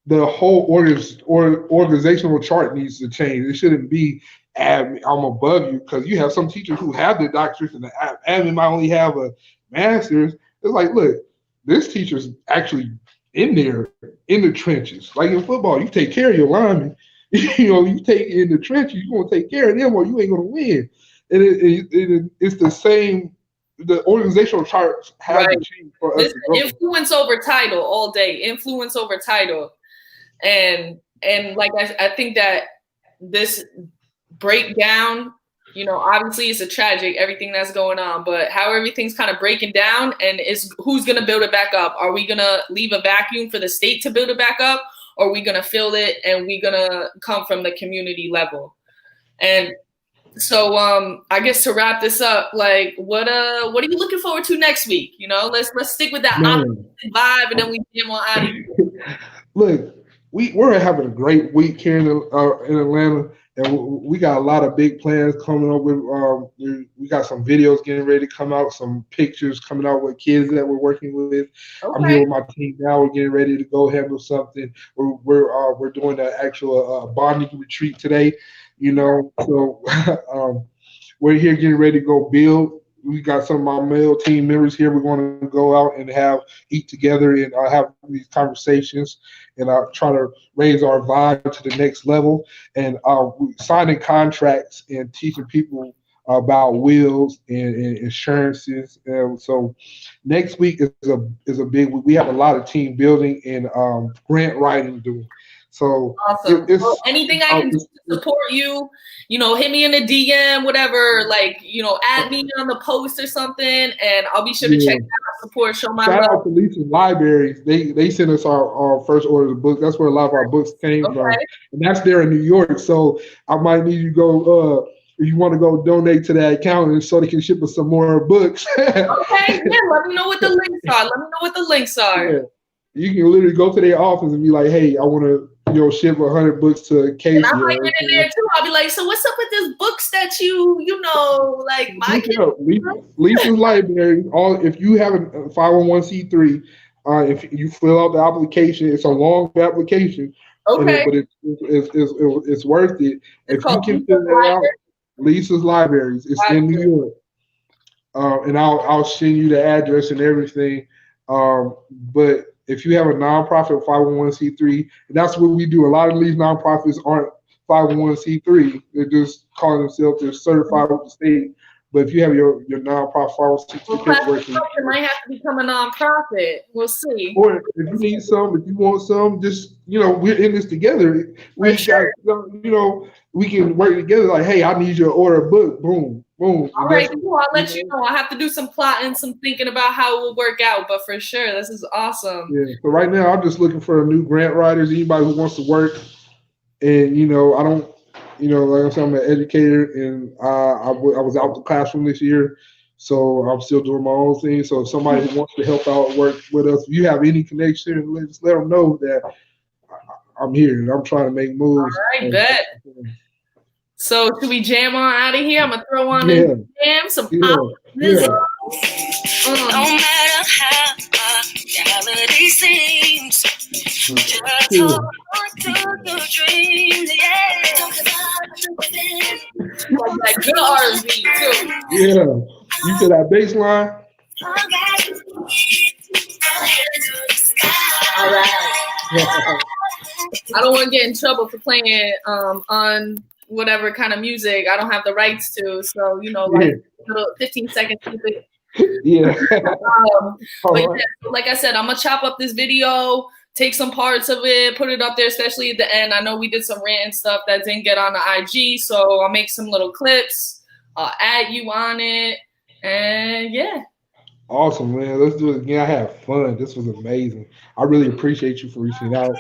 the whole organizational chart needs to change. It shouldn't be I'm above you, because you have some teachers who have the doctorates and the admin might only have a master's. It's like, look, this teacher's actually in there in the trenches. Like in football, you take care of your linemen. You take in the trenches, you're going to take care of them or you ain't going to win. And it's the same. The organizational charts have to change for us. Influence over title all day. Influence over title. And like I think that this breakdown, obviously it's a tragic, everything that's going on, but how everything's kind of breaking down and is who's going to build it back up? Are we going to leave a vacuum for the state to build it back up? Or are we going to fill it and we're going to come from the community level? And so I guess to wrap this up, like what are you looking forward to next week? Let's stick with that vibe and then we get on out of here. Look, we're having a great week here in Atlanta, and we got a lot of big plans coming up with. We got some videos getting ready to come out, some pictures coming out with kids that we're working with. Okay. I'm here with my team now. We're getting ready to go handle something. We're doing an actual bonding retreat today. So we're here getting ready to go build. We got some of my male team members here. We're going to go out and eat together and have these conversations and try to raise our vibe to the next level. And signing contracts and teaching people about wills and insurances. And so next week is a big week. We have a lot of team building and grant writing doing. So awesome. Anything I can do to support you, hit me in the DM, whatever, add me on the post or something, and I'll be sure to check out support, show my love. Shout out to Lisa's Libraries. They sent us our first order of books. That's where a lot of our books came from. And that's there in New York. So I might need you to go, if you want to go donate to that account and so they can ship us some more books. Okay, let me know what the links are. Yeah. You can literally go to their office and be like, hey, I want to ship 100 books to Casey. And I might get in there too. I'll be like, so what's up with these books that my kids? Lisa's Library. If you have a 501c3, if you fill out the application, it's a long application. Okay. But it's worth it. If you can fill that out, Lisa's Libraries. It's in New York. And I'll send you the address and everything. But if you have a nonprofit 501c3, and that's what we do. A lot of these nonprofits aren't 501c3. They're just calling themselves, they're certified with the state. But if you have your nonprofit 501c3, it might have to become a nonprofit. We'll see. Or if you need some, if you want some, just we're in this together. We can work together. Like, hey, I need you to order a book. Boom. Boom. All right, cool. I'll let you know. I have to do some plotting, some thinking about how it will work out, but for sure, this is awesome. Yeah. So right now, I'm just looking for new grant writers. Anybody who wants to work, and you know, like I said, I'm an educator, and I was out the classroom this year, so I'm still doing my own thing. So if somebody who wants to help out, work with us, if you have any connection, just let them know that I'm here and I'm trying to make moves. All right, bet. So should we jam on out of here? I'm gonna throw on Yeah. a jam, some Yeah. pop. Yeah. No matter how reality seems, just Yeah. hold on to your dreams. Yeah. Talk about within. Like good R&B too. Yeah. You said that bass line? All right. I don't want to get in trouble for playing on whatever kind of music I don't have the rights to. So, you know, like little 15 seconds. Yeah. But yeah, like I said, I'm going to chop up this video, take some parts of it, put it up there, especially at the end. I know we did some rant stuff that didn't get on the IG, so I'll make some little clips, add you on it, and yeah. Awesome, man. Let's do it again. I had fun. This was amazing. I really appreciate you for reaching out.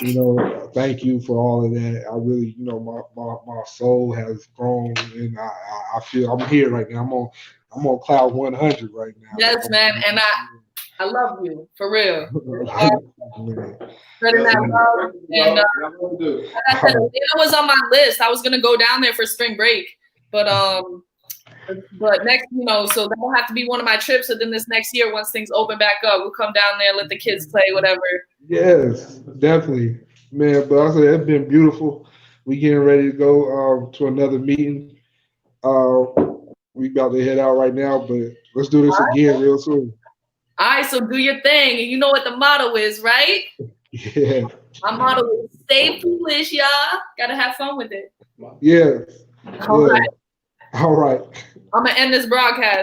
You know, thank you for all of that. I really, you know, my soul has grown, and I feel I'm here right now. I'm on cloud 100 right now. Yes, man, and I love you for real. And like I said, it was on my list. I was gonna go down there for spring break, but next, you know, so that will have to be one of my trips. So then this next year, once things open back up, we'll come down there, let the kids play, whatever. Yes, definitely, man. But I said it's been beautiful. We getting ready to go to another meeting. We about to head out right now, but let's do this again real soon. All right, so do your thing. And you know what the motto is, right? Yeah. My motto is stay foolish, y'all. Gotta have fun with it. Yes. All right. All right. I'm gonna end this broadcast.